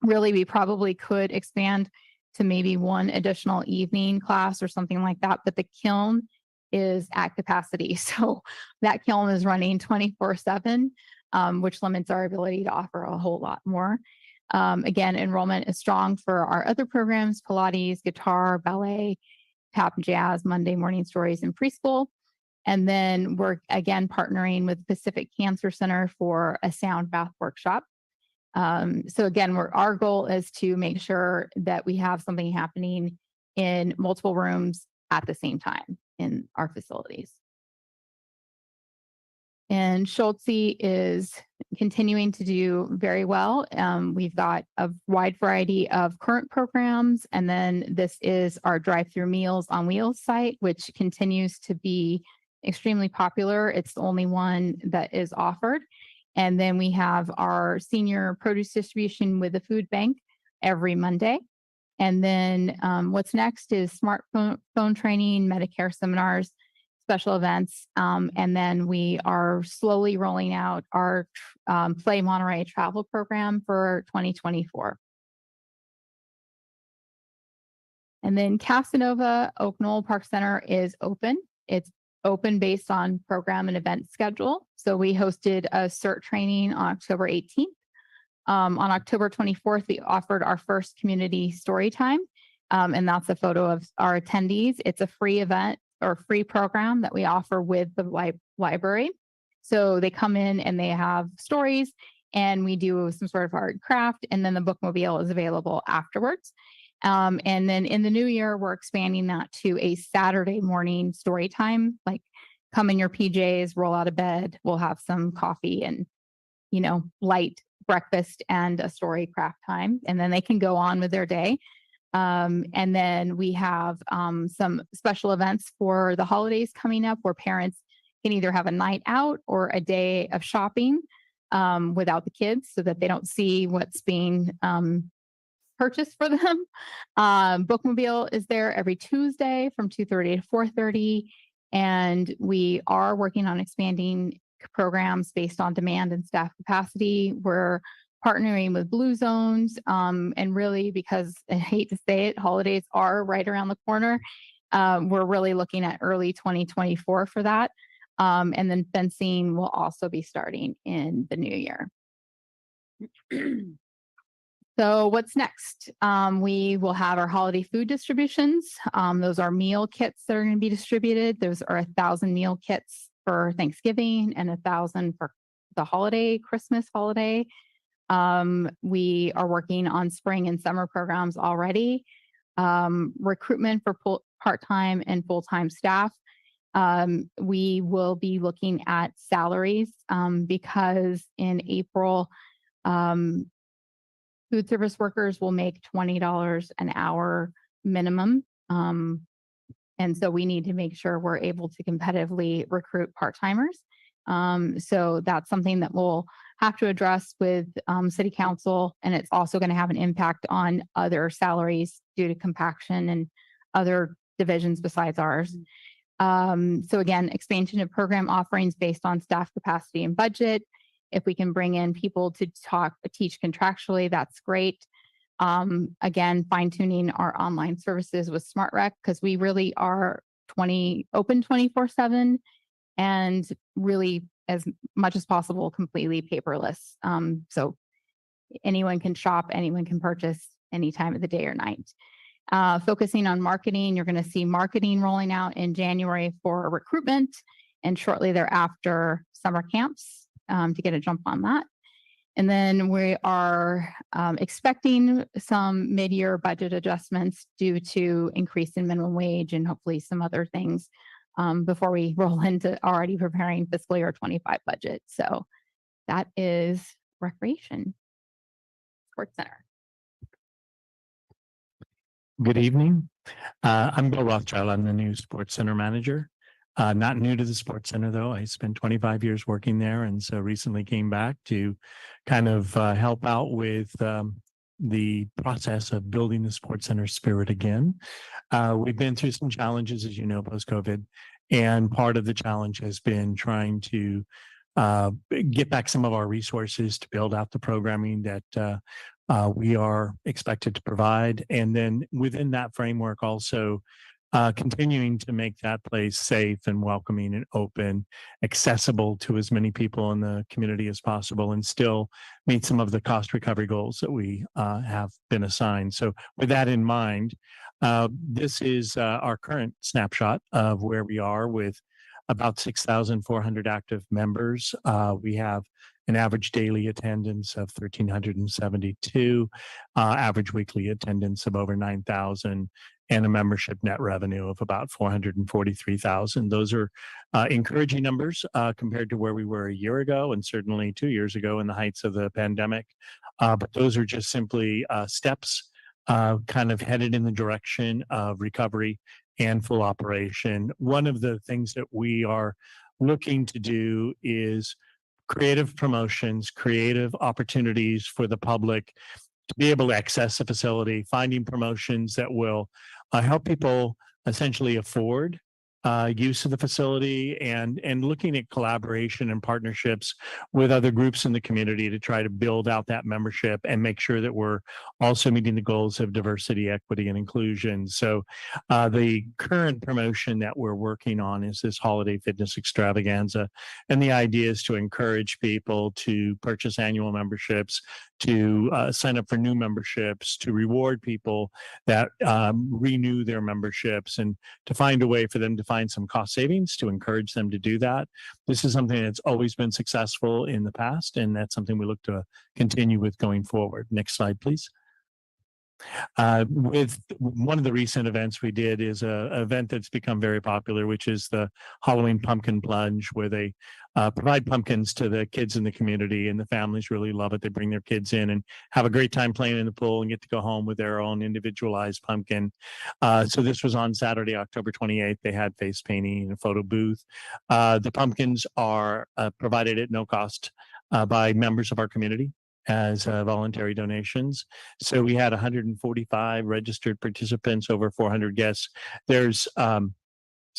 Really, we probably could expand to maybe one additional evening class or something like that, but the kiln is at capacity. So that kiln is running 24/7, which limits our ability to offer a whole lot more. Again, enrollment is strong for our other programs, Pilates, guitar, ballet, tap and jazz, Monday morning stories, and preschool. And then we're again partnering with Pacific Cancer Center for a sound bath workshop. So again, our goal is to make sure that we have something happening in multiple rooms at the same time in our facilities. And Schultze is continuing to do very well. We've got a wide variety of current programs. And then this is our drive-through Meals on Wheels site, which continues to be extremely popular. It's the only one that is offered. And then we have our senior produce distribution with the food bank every Monday. And then what's next is smartphone training, Medicare seminars, special events. And then we are slowly rolling out our Play Monterey travel program for 2024. And then Casanova Oak Knoll Park Center is open. It's open based on program and event schedule. So we hosted a CERT training on October 18th. On October 24th, we offered our first community story time. And that's a photo of our attendees. It's a free event or free program that we offer with the library. So they come in and they have stories and we do some sort of art and craft, and then the bookmobile is available afterwards. And then in the new year, we're expanding that to a Saturday morning story time, like come in your PJs, roll out of bed, we'll have some coffee and, light breakfast and a story craft time, and then they can go on with their day. And then we have some special events for the holidays coming up where parents can either have a night out or a day of shopping without the kids so that they don't see what's being purchased for them. Bookmobile is there every Tuesday from 2:30 to 4:30. And we are working on expanding programs based on demand and staff capacity. We're partnering with Blue Zones, and really, because I hate to say it, holidays are right around the corner. We're really looking at early 2024 for that. And then fencing will also be starting in the new year. So what's next? We will have our holiday food distributions. Those are meal kits that are going to be distributed. Those are 1,000 meal kits for Thanksgiving and 1,000 for the holiday, Christmas holiday. We are working on spring and summer programs already. Recruitment for part-time and full-time staff. We will be looking at salaries because in April, food service workers will make $20 an hour minimum. And so we need to make sure we're able to competitively recruit part-timers. So that's something that we'll have to address with city council, and it's also going to have an impact on other salaries due to compaction and other divisions besides ours. So again, expansion of program offerings based on staff capacity and budget. If we can bring in people to teach contractually, that's great. Again, fine tuning our online services with SmartRec because we really are open 24/7 and really as much as possible completely paperless. So anyone can shop, anyone can purchase any time of the day or night. Focusing on marketing, you're going to see marketing rolling out in January for recruitment and shortly thereafter summer camps to get a jump on that. And then we are expecting some mid-year budget adjustments due to increase in minimum wage and hopefully some other things before we roll into already preparing fiscal year 25 budget. So that is Recreation Sports Center. Good evening. I'm Bill Rothschild. I'm the new Sports Center manager. Not new to the Sports Center, though. I spent 25 years working there, and so recently came back to kind of help out with the process of building the Sports Center spirit again. We've been through some challenges, as you know, post-COVID, and part of the challenge has been trying to get back some of our resources to build out the programming that we are expected to provide. And then within that framework, also continuing to make that place safe and welcoming and open, accessible to as many people in the community as possible, and still meet some of the cost recovery goals that we have been assigned. So with that in mind, this is our current snapshot of where we are with about 6,400 active members. We have an average daily attendance of 1,372, average weekly attendance of over 9,000, and a membership net revenue of about 443,000. Those are encouraging numbers compared to where we were a year ago and certainly 2 years ago in the heights of the pandemic. But those are just simply steps kind of headed in the direction of recovery and full operation. One of the things that we are looking to do is creative promotions, creative opportunities for the public to be able to access the facility, finding promotions that will help people essentially afford use of the facility, and looking at collaboration and partnerships with other groups in the community to try to build out that membership and make sure that we're also meeting the goals of diversity, equity, and inclusion. So the current promotion that we're working on is this holiday fitness extravaganza. And the idea is to encourage people to purchase annual memberships, to sign up for new memberships, to reward people that renew their memberships, and to find a way for them to find some cost savings to encourage them to do that. This is something that's always been successful in the past, and that's something we look to continue with going forward. Next slide, please. With one of the recent events we did is an event that's become very popular, which is the Halloween pumpkin plunge, where they provide pumpkins to the kids in the community, and the families really love it. They bring their kids in and have a great time playing in the pool and get to go home with their own individualized pumpkin. So this was on Saturday, October 28th. They had face painting and a photo booth. The pumpkins are provided at no cost by members of our community as voluntary donations. So we had 145 registered participants, over 400 guests. There's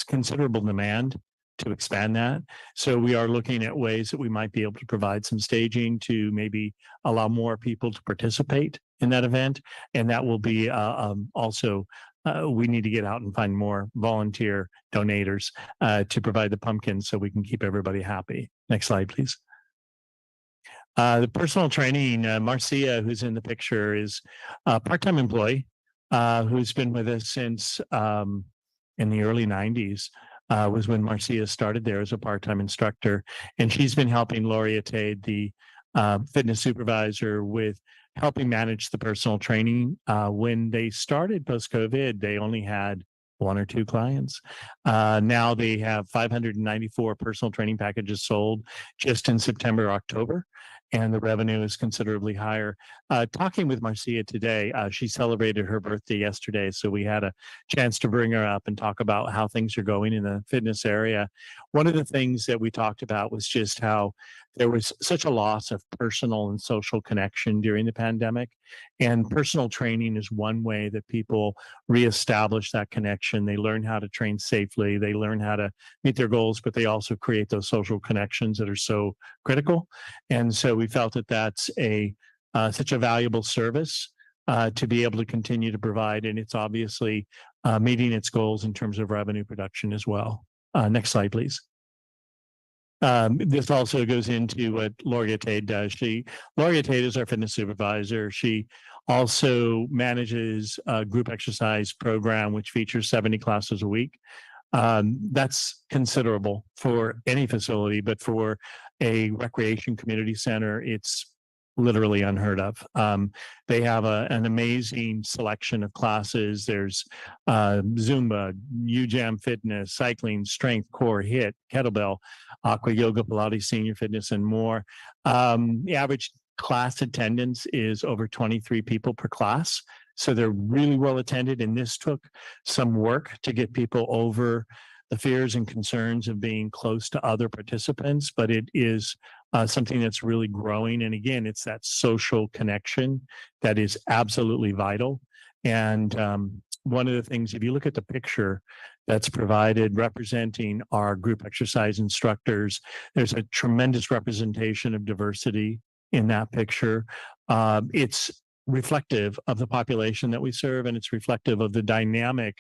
considerable demand to expand that. So we are looking at ways that we might be able to provide some staging to maybe allow more people to participate in that event. And that will be also, we need to get out and find more volunteer donators to provide the pumpkins so we can keep everybody happy. Next slide, please. The personal training, Marcia, who's in the picture, is a part-time employee who's been with us since in the early 90s. Was when Marcia started there as a part-time instructor, and she's been helping Lori Atade, the fitness supervisor, with helping manage the personal training. When they started post-COVID, they only had 1 or 2 clients. Now they have 594 personal training packages sold just in September, October, and the revenue is considerably higher. Talking with Marcia today, she celebrated her birthday yesterday, so we had a chance to bring her up and talk about how things are going in the fitness area. One of the things that we talked about was just how there was such a loss of personal and social connection during the pandemic. And personal training is one way that people reestablish that connection. They learn how to train safely, they learn how to meet their goals, but they also create those social connections that are so critical. And so we felt that that's such a valuable service to be able to continue to provide. And it's obviously meeting its goals in terms of revenue production as well. Next slide, please. This also goes into what Lori Atade does. Lori Atade is our fitness supervisor. She also manages a group exercise program, which features 70 classes a week. That's considerable for any facility, but for a recreation community center, it's literally unheard of. They have an amazing selection of classes. There's Zumba, UJAM fitness, cycling, strength, core, HIIT, kettlebell, aqua yoga, Pilates, senior fitness, and more. The average class attendance is over 23 people per class. So they're really well attended. And this took some work to get people over the fears and concerns of being close to other participants, but it is something that's really growing. And again, it's that social connection that is absolutely vital. And one of the things, if you look at the picture that's provided representing our group exercise instructors, there's a tremendous representation of diversity in that picture. It's reflective of the population that we serve, and it's reflective of the dynamic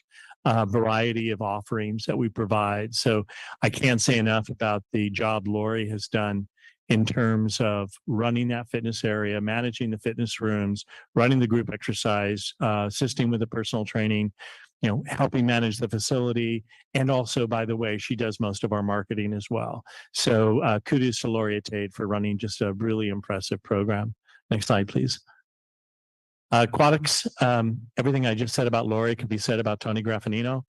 variety of offerings that we provide. So I can't say enough about the job Lori has done in terms of running that fitness area, managing the fitness rooms, running the group exercise, assisting with the personal training, helping manage the facility. And also, by the way, she does most of our marketing as well. So kudos to Lori Atade for running just a really impressive program. Next slide, please. Aquatics, everything I just said about Lori could be said about Tony Graffinino.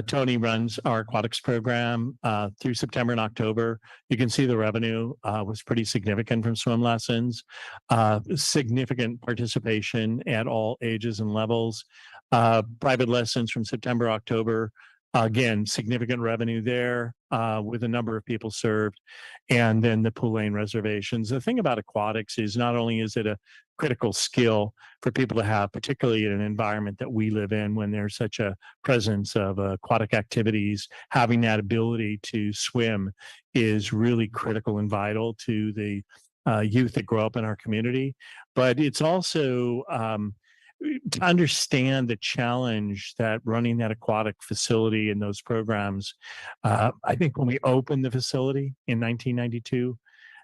Tony runs our aquatics program through September and October. You can see the revenue was pretty significant from swim lessons, significant participation at all ages and levels. Private lessons from September, October, again, significant revenue there with a number of people served. And then the pool lane reservations. The thing about aquatics is not only is it a critical skill for people to have, particularly in an environment that we live in when there's such a presence of aquatic activities, having that ability to swim is really critical and vital to the youth that grow up in our community. But it's also to understand the challenge that running that aquatic facility and those programs. I think when we opened the facility in 1992,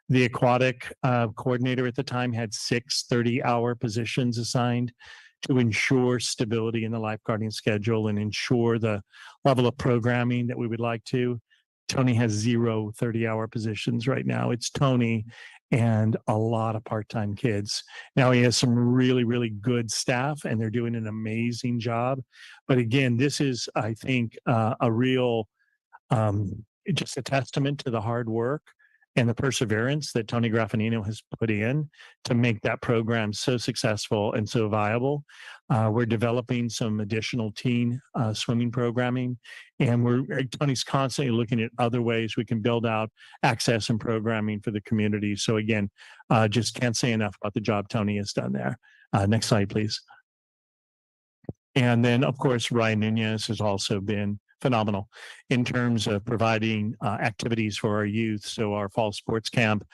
the aquatic coordinator at the time had 6 30-hour positions assigned to ensure stability in the lifeguarding schedule and ensure the level of programming that we would like to. Tony has 0 30-hour positions right now. It's Tony and a lot of part-time kids. Now he has some really, really good staff and they're doing an amazing job. But again, this is, I think, a real, just a testament to the hard work and the perseverance that Tony Graffinino has put in to make that program so successful and so viable. We're developing some additional teen swimming programming, and Tony's constantly looking at other ways we can build out access and programming for the community. So again, just can't say enough about the job Tony has done there. Next slide, please. And then, of course, Ryan Nunez has also been phenomenal in terms of providing activities for our youth. So our fall sports camp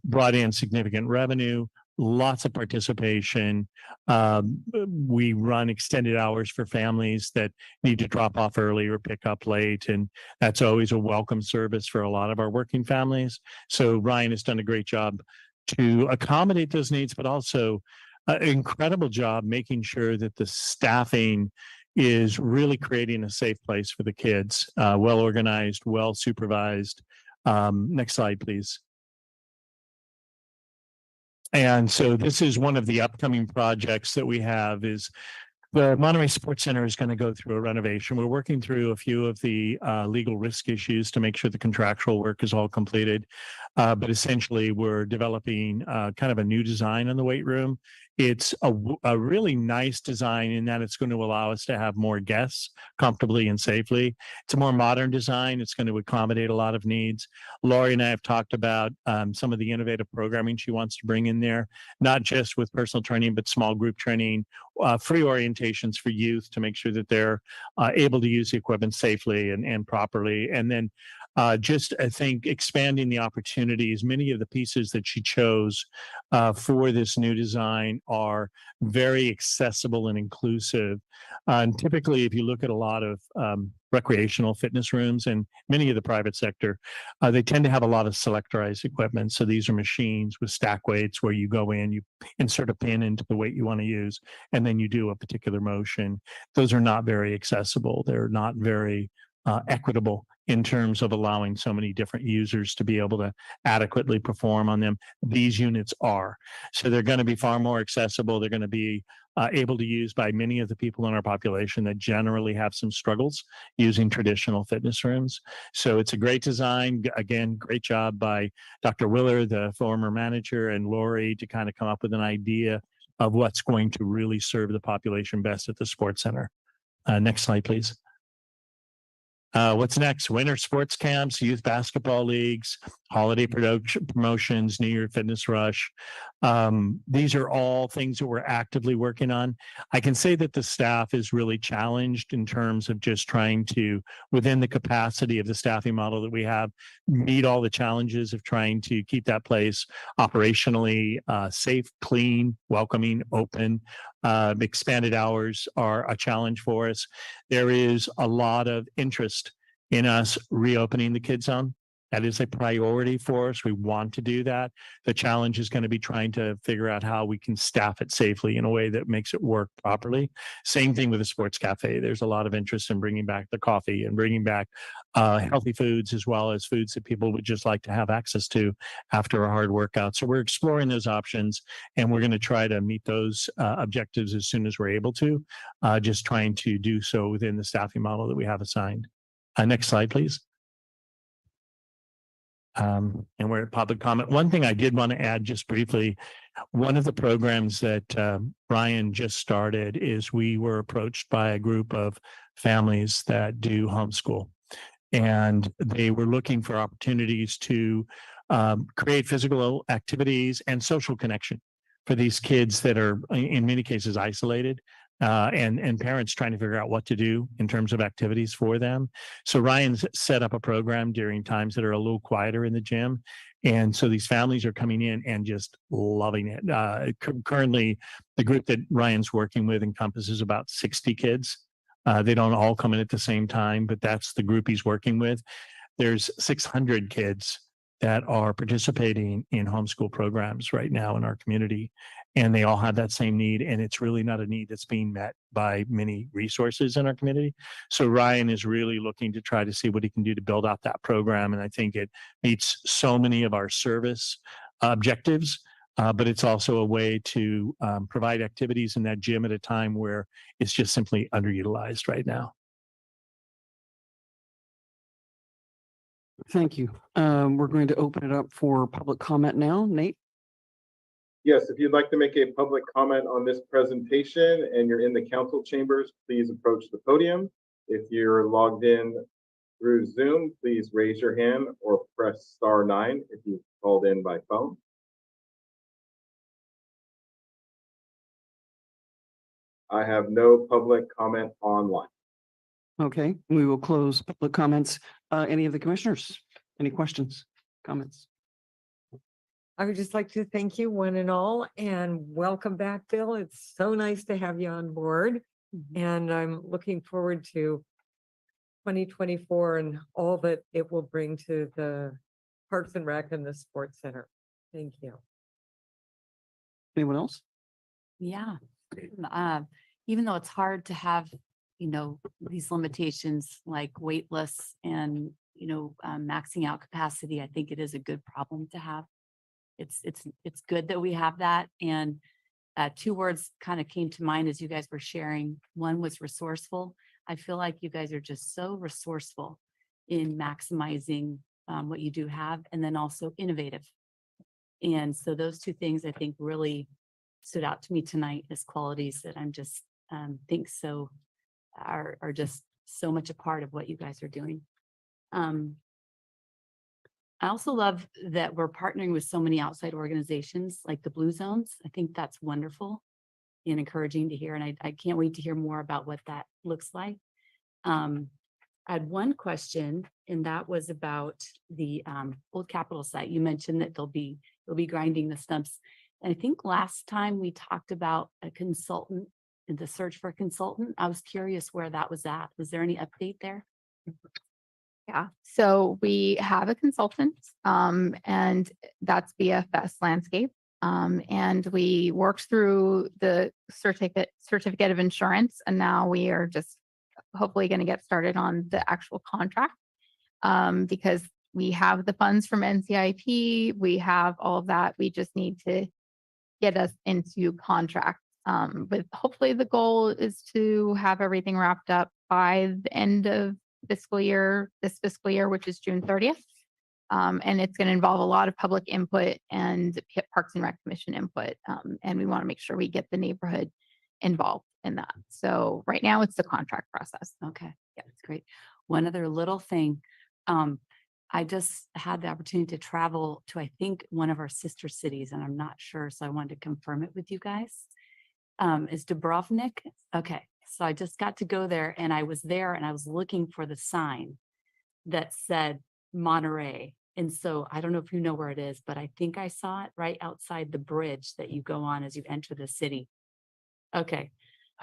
brought in significant revenue, lots of participation. We run extended hours for families that need to drop off early or pick up late. And that's always a welcome service for a lot of our working families. So Ryan has done a great job to accommodate those needs, but also an incredible job making sure that the staffing is really creating a safe place for the kids, well organized, well supervised. Next slide, please. And so this is one of the upcoming projects that we have is the Monterey Sports Center is going to go through a renovation. We're working through a few of the legal risk issues to make sure the contractual work is all completed. But essentially, we're developing kind of a new design on the weight room. It's a really nice design in that it's going to allow us to have more guests comfortably and safely. It's a more modern design. It's going to accommodate a lot of needs. Laurie and I have talked about some of the innovative programming she wants to bring in there, not just with personal training, but small group training, free orientations for youth to make sure that they're able to use the equipment safely and properly. And then just, I think, expanding the opportunities. Many of the pieces that she chose for this new design are very accessible and inclusive. And typically, if you look at a lot of recreational fitness rooms and many of the private sector, they tend to have a lot of selectorized equipment. So these are machines with stack weights where you go in, you insert a pin into the weight you want to use, and then you do a particular motion. Those are not very accessible. They're not very equitable in terms of allowing so many different users to be able to adequately perform on them. These units are. So they're going to be far more accessible. They're going to be able to use by many of the people in our population that generally have some struggles using traditional fitness rooms. So it's a great design. Again, great job by Dr. Willer, the former manager, and Lori to kind of come up with an idea of what's going to really serve the population best at the sports center. Next slide, please. What's next? Winter sports camps, youth basketball leagues, holiday promotions, New Year Fitness Rush. These are all things that we're actively working on. I can say that the staff is really challenged in terms of just trying to, within the capacity of the staffing model that we have, meet all the challenges of trying to keep that place operationally safe, clean, welcoming, open. Expanded hours are a challenge for us. There is a lot of interest in us reopening the Kids Zone. That is a priority for us. We want to do that. The challenge is going to be trying to figure out how we can staff it safely in a way that makes it work properly. Same thing with the sports cafe. There's a lot of interest in bringing back the coffee and bringing back healthy foods, as well as foods that people would just like to have access to after a hard workout. So we're exploring those options, and we're going to try to meet those objectives as soon as we're able to, just trying to do so within the staffing model that we have assigned. Next slide, please. And we're at public comment. One thing I did want to add just briefly, one of the programs that Ryan just started is we were approached by a group of families that do homeschool, and they were looking for opportunities to create physical activities and social connection for these kids that are in many cases isolated. And parents trying to figure out what to do in terms of activities for them. So Ryan's set up a program during times that are a little quieter in the gym. And so these families are coming in and just loving it. Currently, the group that Ryan's working with encompasses about 60 kids. They don't all come in at the same time, but that's the group he's working with. There's 600 kids that are participating in homeschool programs right now in our community. And they all have that same need. And it's really not a need that's being met by many resources in our community. So Ryan is really looking to try to see what he can do to build out that program. And I think it meets so many of our service objectives, but it's also a way to provide activities in that gym at a time where it's just simply underutilized right now. Thank you. We're going to open it up for public comment now. Nate? Yes, if you'd like to make a public comment on this presentation and you're in the council chambers, please approach the podium. If you're logged in through Zoom, please raise your hand or press *9 if you've called in by phone. I have no public comment online. Okay, we will close public comments. Any of the commissioners? Any questions, comments? I would just like to thank you one and all, and welcome back, Bill. It's so nice to have you on board. And I'm looking forward to 2024 and all that it will bring to the Parks and Rec and the Sports Center. Thank you. Anyone else? Yeah. Even though it's hard to have, these limitations like wait lists and, maxing out capacity, I think it is a good problem to have. It's good that we have that. And two words kind of came to mind as you guys were sharing. One was resourceful. I feel like you guys are just so resourceful in maximizing what you do have, and then also innovative. And so those two things I think really stood out to me tonight as qualities that I'm just think so are just so much a part of what you guys are doing. I also love that we're partnering with so many outside organizations like the Blue Zones. I think that's wonderful and encouraging to hear. And I can't wait to hear more about what that looks like. I had one question, and that was about the Old Capitol site. You mentioned that they'll be grinding the stumps. And I think last time we talked about a consultant and the search for a consultant. I was curious where that was at. Was there any update there? Yeah, so we have a consultant, and that's BFS Landscape. And we worked through the certificate of insurance, and now we are just hopefully going to get started on the actual contract. Because we have the funds from NCIP, we have all of that. We just need to get us into contract. But hopefully the goal is to have everything wrapped up by the end of this fiscal year, which is June 30th. And it's going to involve a lot of public input and Parks and Rec Commission input. And we want to make sure we get the neighborhood involved in that. So right now it's the contract process. Okay, yeah, that's great. One other little thing. I just had the opportunity to travel to, I think, one of our sister cities, and I'm not sure, so I wanted to confirm it with you guys. Is Dubrovnik? Okay, so I just got to go there, and I was there and I was looking for the sign that said Monterey. And so I don't know if you know where it is, but I think I saw it right outside the bridge that you go on as you enter the city. Okay.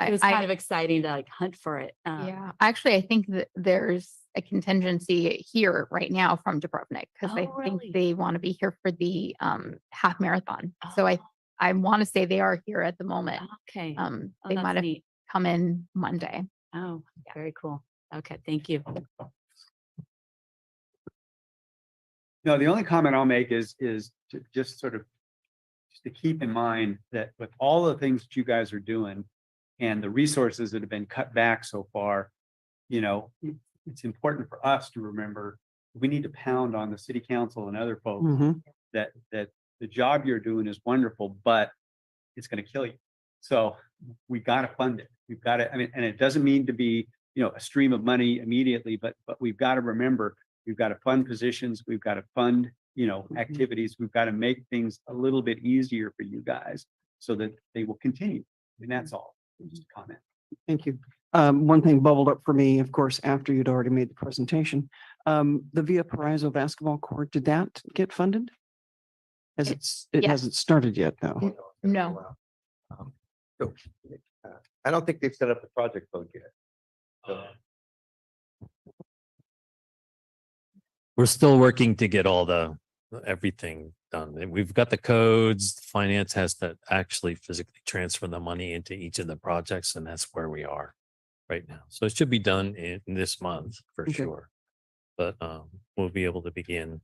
It was kind of exciting to like hunt for it. Yeah, actually, I think that there's a contingency here right now from Dubrovnik because I think they want to be here for the half marathon. So I want to say they are here at the moment. Okay. They might have come in Monday. Oh, very cool. Okay, thank you. No, the only comment I'll make is to just sort of just to keep in mind that with all the things that you guys are doing and the resources that have been cut back so far, it's important for us to remember we need to pound on the city council and other folks that the job you're doing is wonderful, but it's going to kill you. So we got to fund it. We've got to, and it doesn't mean to be, a stream of money immediately, but we've got to remember we've got to fund positions. We've got to fund, activities. We've got to make things a little bit easier for you guys so that they will continue. And that's all. Just a comment. Thank you. One thing bubbled up for me, of course, after you'd already made the presentation. The Via Paraiso basketball court, did that get funded? It hasn't started yet, though. No. So, I don't think they've set up the project code yet. So, We're still working to get all everything done. And we've got the codes. Finance has to actually physically transfer the money into each of the projects, and that's where we are right now. So it should be done in this month for sure. But we'll be able to begin.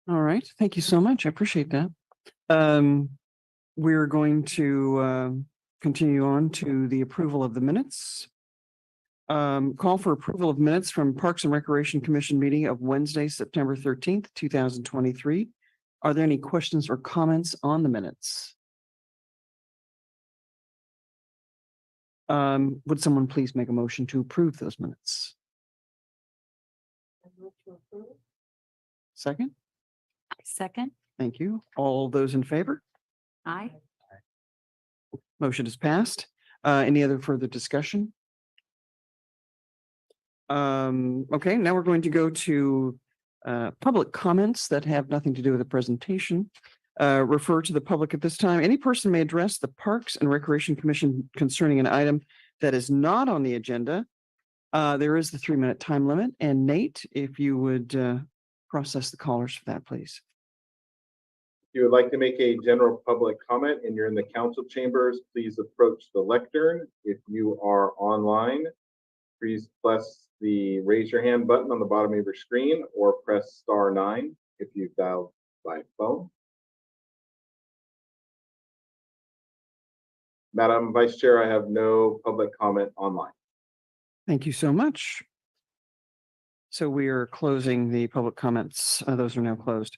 All right. Thank you so much. I appreciate that. We're going to continue on to the approval of the minutes. Call for approval of minutes from Parks and Recreation Commission meeting of Wednesday, September 13th, 2023. Are there any questions or comments on the minutes? Would someone please make a motion to approve those minutes? Second? Second? Thank you. All those in favor? Aye. Motion is passed. Any other further discussion? Okay, now we're going to go to public comments that have nothing to do with the presentation. Refer to the public at this time. Any person may address the Parks and Recreation Commission concerning an item that is not on the agenda. There is the 3-minute time limit. And Nate, if you would process the callers for that, please. If you would like to make a general public comment and you're in the council chambers, please approach the lectern. If you are online, please press the raise your hand button on the bottom of your screen or press *9 if you've dialed by phone. Madam Vice Chair, I have no public comment online. Thank you so much. So we are closing the public comments. Those are now closed.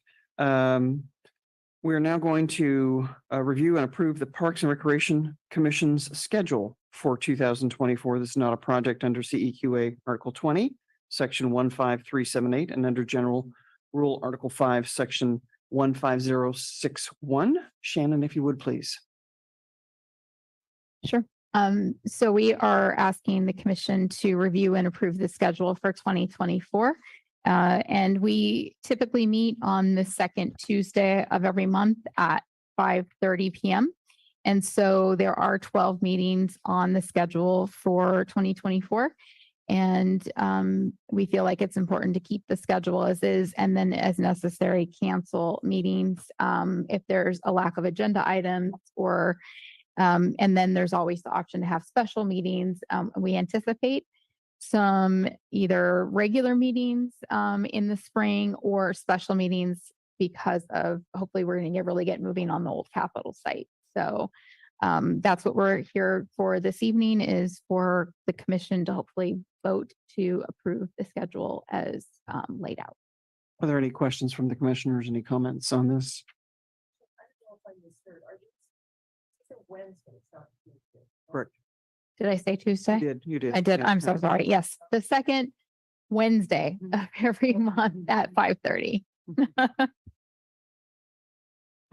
We are now going to review and approve the Parks and Recreation Commission's schedule for 2024. This is not a project under CEQA Article 20, Section 15378, and under General Rule Article 5, Section 15061. Shannon, if you would, please. Sure. So we are asking the commission to review and approve the schedule for 2024. And we typically meet on the second Tuesday of every month at 5:30 p.m. And so there are 12 meetings on the schedule for 2024. And we feel like it's important to keep the schedule as is, and then as necessary, cancel meetings if there's a lack of agenda items or and then there's always the option to have special meetings. We anticipate some either regular meetings in the spring or special meetings because of hopefully we're going to really get moving on the old Capitol site. So that's what we're here for this evening, is for the commission to hopefully vote to approve the schedule as laid out. Are there any questions from the commissioners? Any comments on this? Correct. Did I say Tuesday? You did. I did. Yeah. I'm so sorry. Yes, the second Wednesday of every month at 5:30.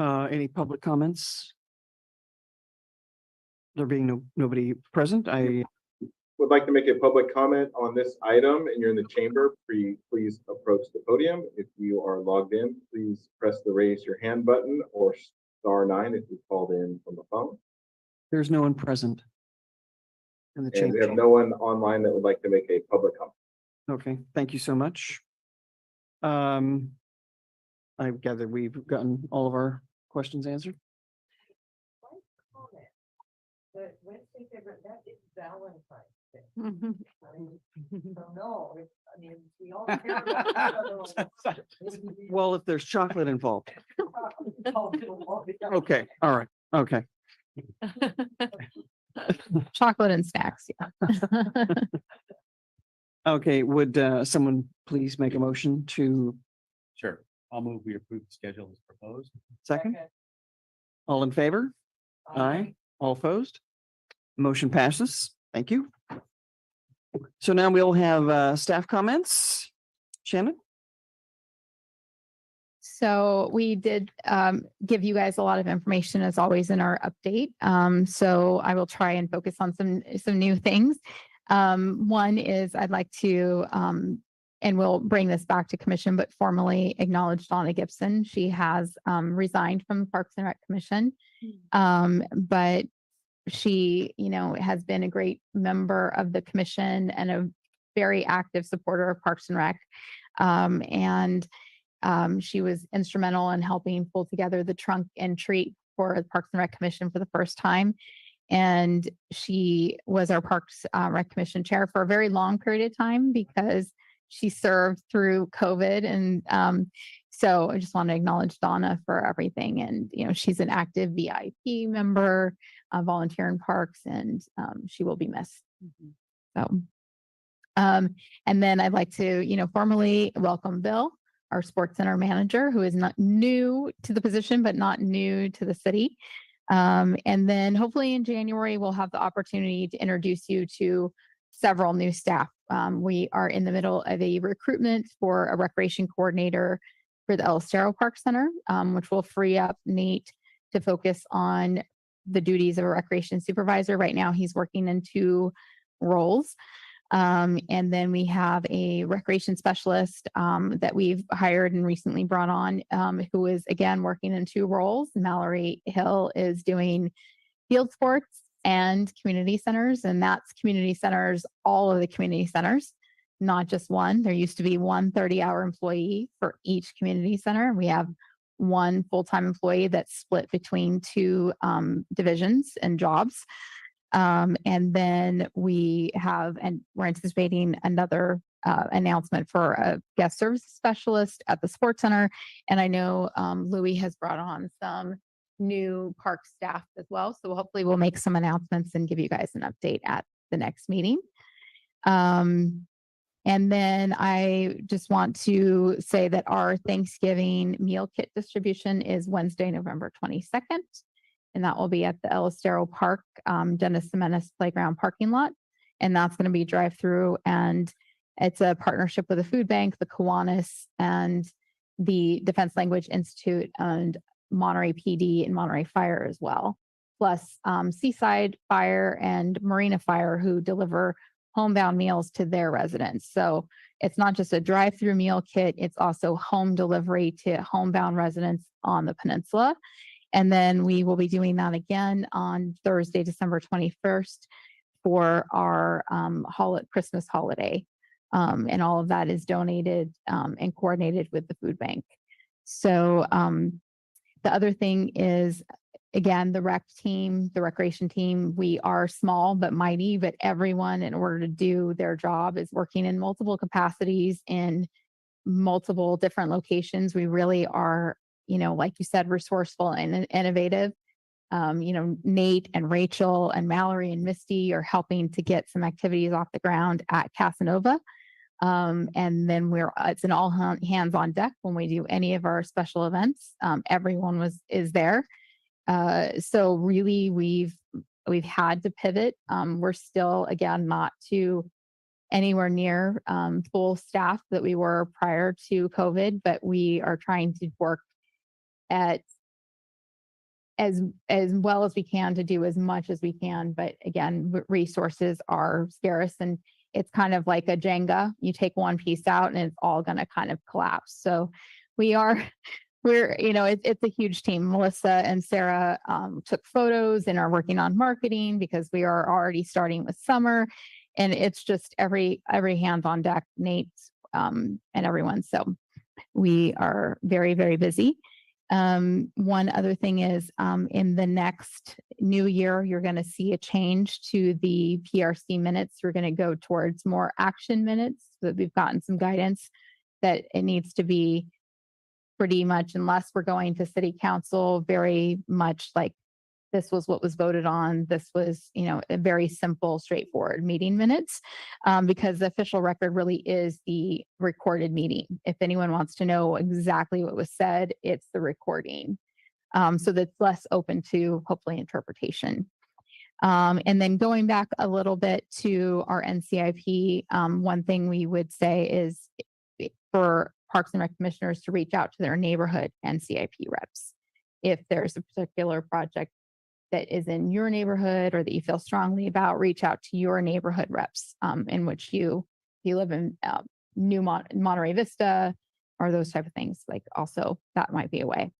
Any public comments? There being nobody present, I Would like to make a public comment on this item and you're in the chamber, please approach the podium. If you are logged in, please press the raise your hand button or *9 if you called in from the phone. there's no one present in the And we chamber. have no one online that would like to make a public comment. Okay, thank you so much. I gather we've gotten all of our questions answered. Well, if there's chocolate involved. Okay, all right, okay. Chocolate and snacks. Yeah. Okay, would someone please make a motion to Sure. I'll move we approve the schedule as proposed. second? All in favor? Aye. All opposed? Motion passes. Thank you. So now we'll have staff comments. Shannon? So we did give you guys a lot of information as always in our update. So I will try and focus on some new things. One is I'd like to, and we'll bring this back to commission, but formally acknowledge Donna Gibson. She has resigned from the Parks and Rec Commission, but she, has been a great member of the commission and a very active supporter of Parks and Rec. She was instrumental in helping pull together the trunk and treat for the Parks and Rec Commission for the first time. And she was our Parks Rec Commission chair for a very long period of time because she served through COVID. And so I just want to acknowledge Donna for everything. And, she's an active VIP member, volunteer in parks, and she will be missed. So, and then I'd like to, formally welcome Bill, our sports center manager, who is not new to the position, but not new to the city. And then hopefully in January, we'll have the opportunity to introduce you to several new staff. We are in the middle of a recruitment for a recreation coordinator for the El Estero Park Center, which will free up Nate to focus on the duties of a recreation supervisor. Right now, he's working in 2 roles. And then we have a recreation specialist that we've hired and recently brought on, who is again working in 2 roles. Mallory Hill is doing field sports and community centers, and that's community centers, all of the community centers, not just one. There used to be one 30-hour employee for each community center. We have one full-time employee that's split between two divisions and jobs. And then we're anticipating another announcement for a guest services specialist at the sports center. And I know Louis has brought on some new park staff as well. So hopefully we'll make some announcements and give you guys an update at the next meeting. And then I just want to say that our Thanksgiving meal kit distribution is Wednesday, November 22nd. And that will be at the El Estero Park, Dennis Jimenez Playground parking lot. And that's going to be drive-through. And it's a partnership with the food bank, the Kiwanis, and the Defense Language Institute, and Monterey PD and Monterey Fire as well. Plus Seaside Fire and Marina Fire, who deliver homebound meals to their residents. So it's not just a drive-through meal kit, it's also home delivery to homebound residents on the peninsula. And then we will be doing that again on Thursday, December 21st for our Christmas holiday. And all of that is donated and coordinated with the food bank. So the other thing is, again, the rec team, the recreation team, we are small but mighty, but everyone, in order to do their job, is working in multiple capacities in multiple different locations. We really are, like you said, resourceful and innovative. Nate and Rachel and Mallory and Misty are helping to get some activities off the ground at Casanova. And then it's an all hands on deck when we do any of our special events. Everyone is there. So really we've had to pivot. We're still, again, not to anywhere near full staff that we were prior to COVID, but we are trying to work at as well as we can to do as much as we can. But again, resources are scarce, and it's kind of like a Jenga. You take one piece out and it's all going to kind of collapse. So it's a huge team. Melissa and Sarah took photos and are working on marketing because we are already starting with summer, and it's just every hands on deck, Nate and everyone. So we are very, very busy. One other thing is in the next new year, you're going to see a change to the PRC minutes. We're going to go towards more action minutes, so that we've gotten some guidance that it needs to be pretty much, unless we're going to city council, very much like this was what was voted on. This was, a very simple, straightforward meeting minutes, because the official record really is the recorded meeting. If anyone wants to know exactly what was said, it's the recording. So that's less open to, hopefully, interpretation. And then going back a little bit to our NCIP, one thing we would say is for Parks and Rec commissioners to reach out to their neighborhood NCIP reps. If there's a particular project that is in your neighborhood or that you feel strongly about, reach out to your neighborhood reps in which you live in Monterey Vista or those type of things. Like, also that might be a way.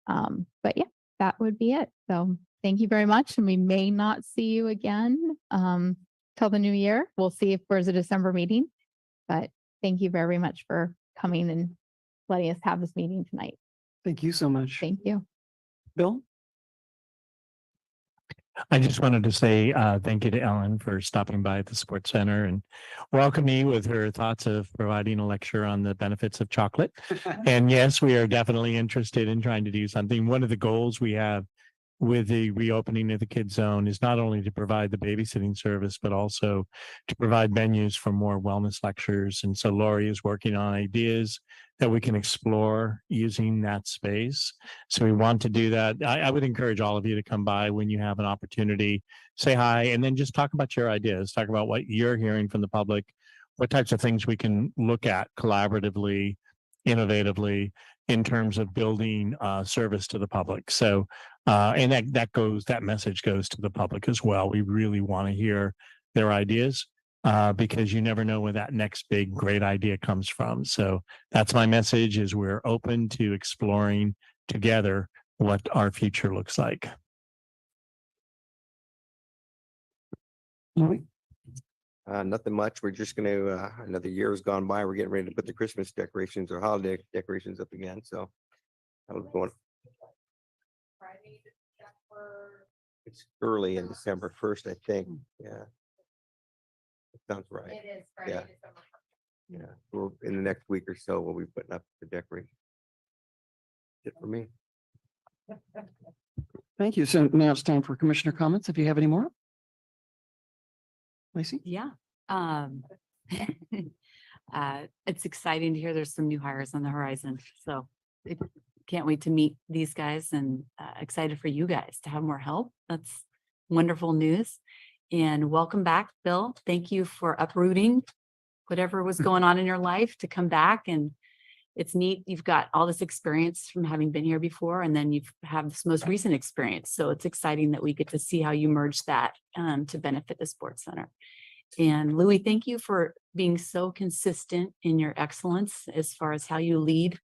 But yeah, that would be it. So thank you very much. And we may not see you again till the new year. We'll see if there's a December meeting, but thank you very much for coming and letting us have this meeting tonight. Thank you so much. Thank you. Bill? I just wanted to say thank you to Ellen for stopping by at the Sports Center and welcome me with her thoughts of providing a lecture on the benefits of chocolate. And yes, we are definitely interested in trying to do something. One of the goals we have with the reopening of the kids zone is not only to provide the babysitting service, but also to provide venues for more wellness lectures. And so Lori is working on ideas that we can explore using that space. So we want to do that. I would encourage all of you to come by when you have an opportunity, say hi, and then just talk about your ideas, talk about what you're hearing from the public, what types of things we can look at collaboratively, innovatively, in terms of building service to the public. So, and that message goes to the public as well. We really want to hear their ideas because you never know where that next big, great idea comes from. So that's my message: is we're open to exploring together what our future looks like. Nothing much. We're just going to, another year has gone by. We're getting ready to put the Christmas decorations or holiday decorations up again. So I was going. It's early in December 1st, I think. Yeah. Sounds right. It is Yeah. Yeah. Well, in the next week or so, we'll be putting up the decoration. That's it for me. Thank you. So now it's time for commissioner comments. If you have any more. Lacey? Yeah. It's exciting to hear there's some new hires on the horizon. So can't wait to meet these guys and excited for you guys to have more help. That's wonderful news. And welcome back, Bill. Thank you for uprooting whatever was going on in your life to come back. And it's neat. You've got all this experience from having been here before, and then you've have this most recent experience. So it's exciting that we get to see how you merge that to benefit the Sports Center. And Louis, thank you for being so consistent in your excellence as far as how you lead.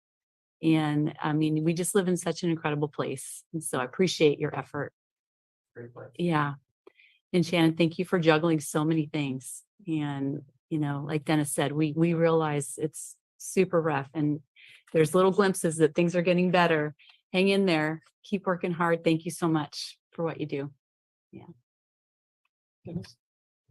And I mean, we just live in such an incredible place. And so I appreciate your effort. Yeah. And Shannon, thank you for juggling so many things. And, you know, like Dennis said, we realize it's super rough and there's little glimpses that things are getting better. Hang in there, keep working hard. Thank you so much for what you do. Yeah.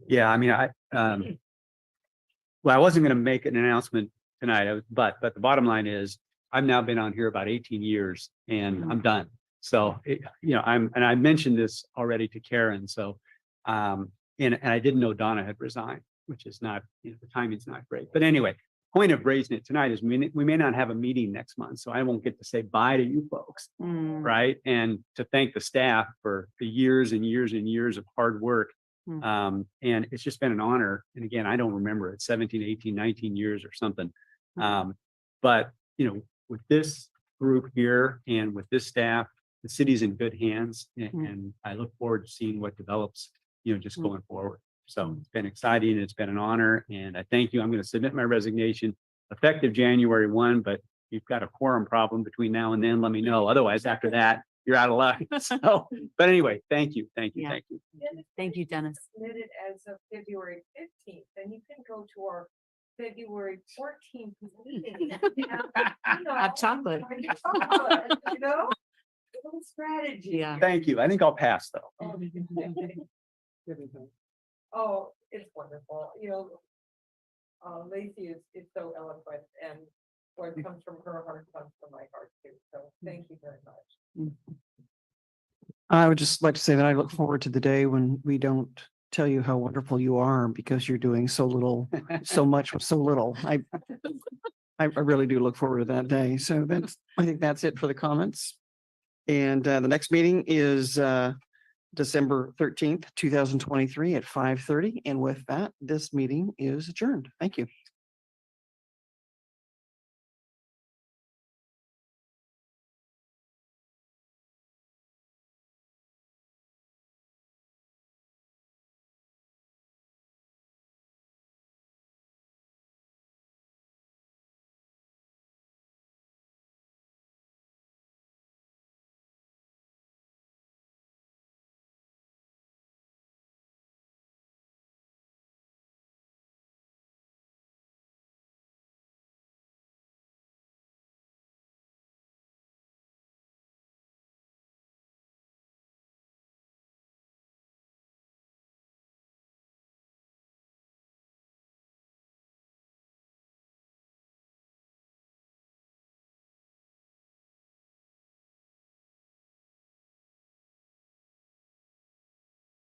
Yeah, I mean, well, I wasn't going to make an announcement tonight, but the bottom line is I've now been on here about 18 years and I'm done. So, you know, and I mentioned this already to Karen. So, and I didn't know Donna had resigned, which is not, you know, the timing's not great. But anyway, point of raising it tonight is we may not have a meeting next month, so I won't get to say bye to you folks, right? And to thank the staff for the years and years and years of hard work. And it's just been an honor. And again, I don't remember it, 17, 18, 19 years or something. But, you know, with this group here and with this staff, the city's in good hands. And I look forward to seeing what develops, you know, just going forward. So it's been exciting. It's been an honor. And I thank you. I'm going to submit my resignation effective January 1, but you've got a quorum problem between now and then. Let me know. Otherwise, after that, you're out of luck. So, but anyway, thank you. Thank you. Yeah. Thank you. Thank you, Dennis. Submitted as of February 15th, then you can go to our February 14th meeting. Have chocolate. You know, little strategy. Yeah. Thank you. I think I'll pass though. Oh, it's wonderful. You know, Lacey is so eloquent, and what comes from her heart comes from my heart too. So thank you very much. I would just like to say that I look forward to the day when we don't tell you how wonderful you are because you're doing so little, so much with so little. I really do look forward to that day. So I think that's it for the comments. And the next meeting is December 13th, 2023 at 5:30. And with that, this meeting is adjourned. Thank you.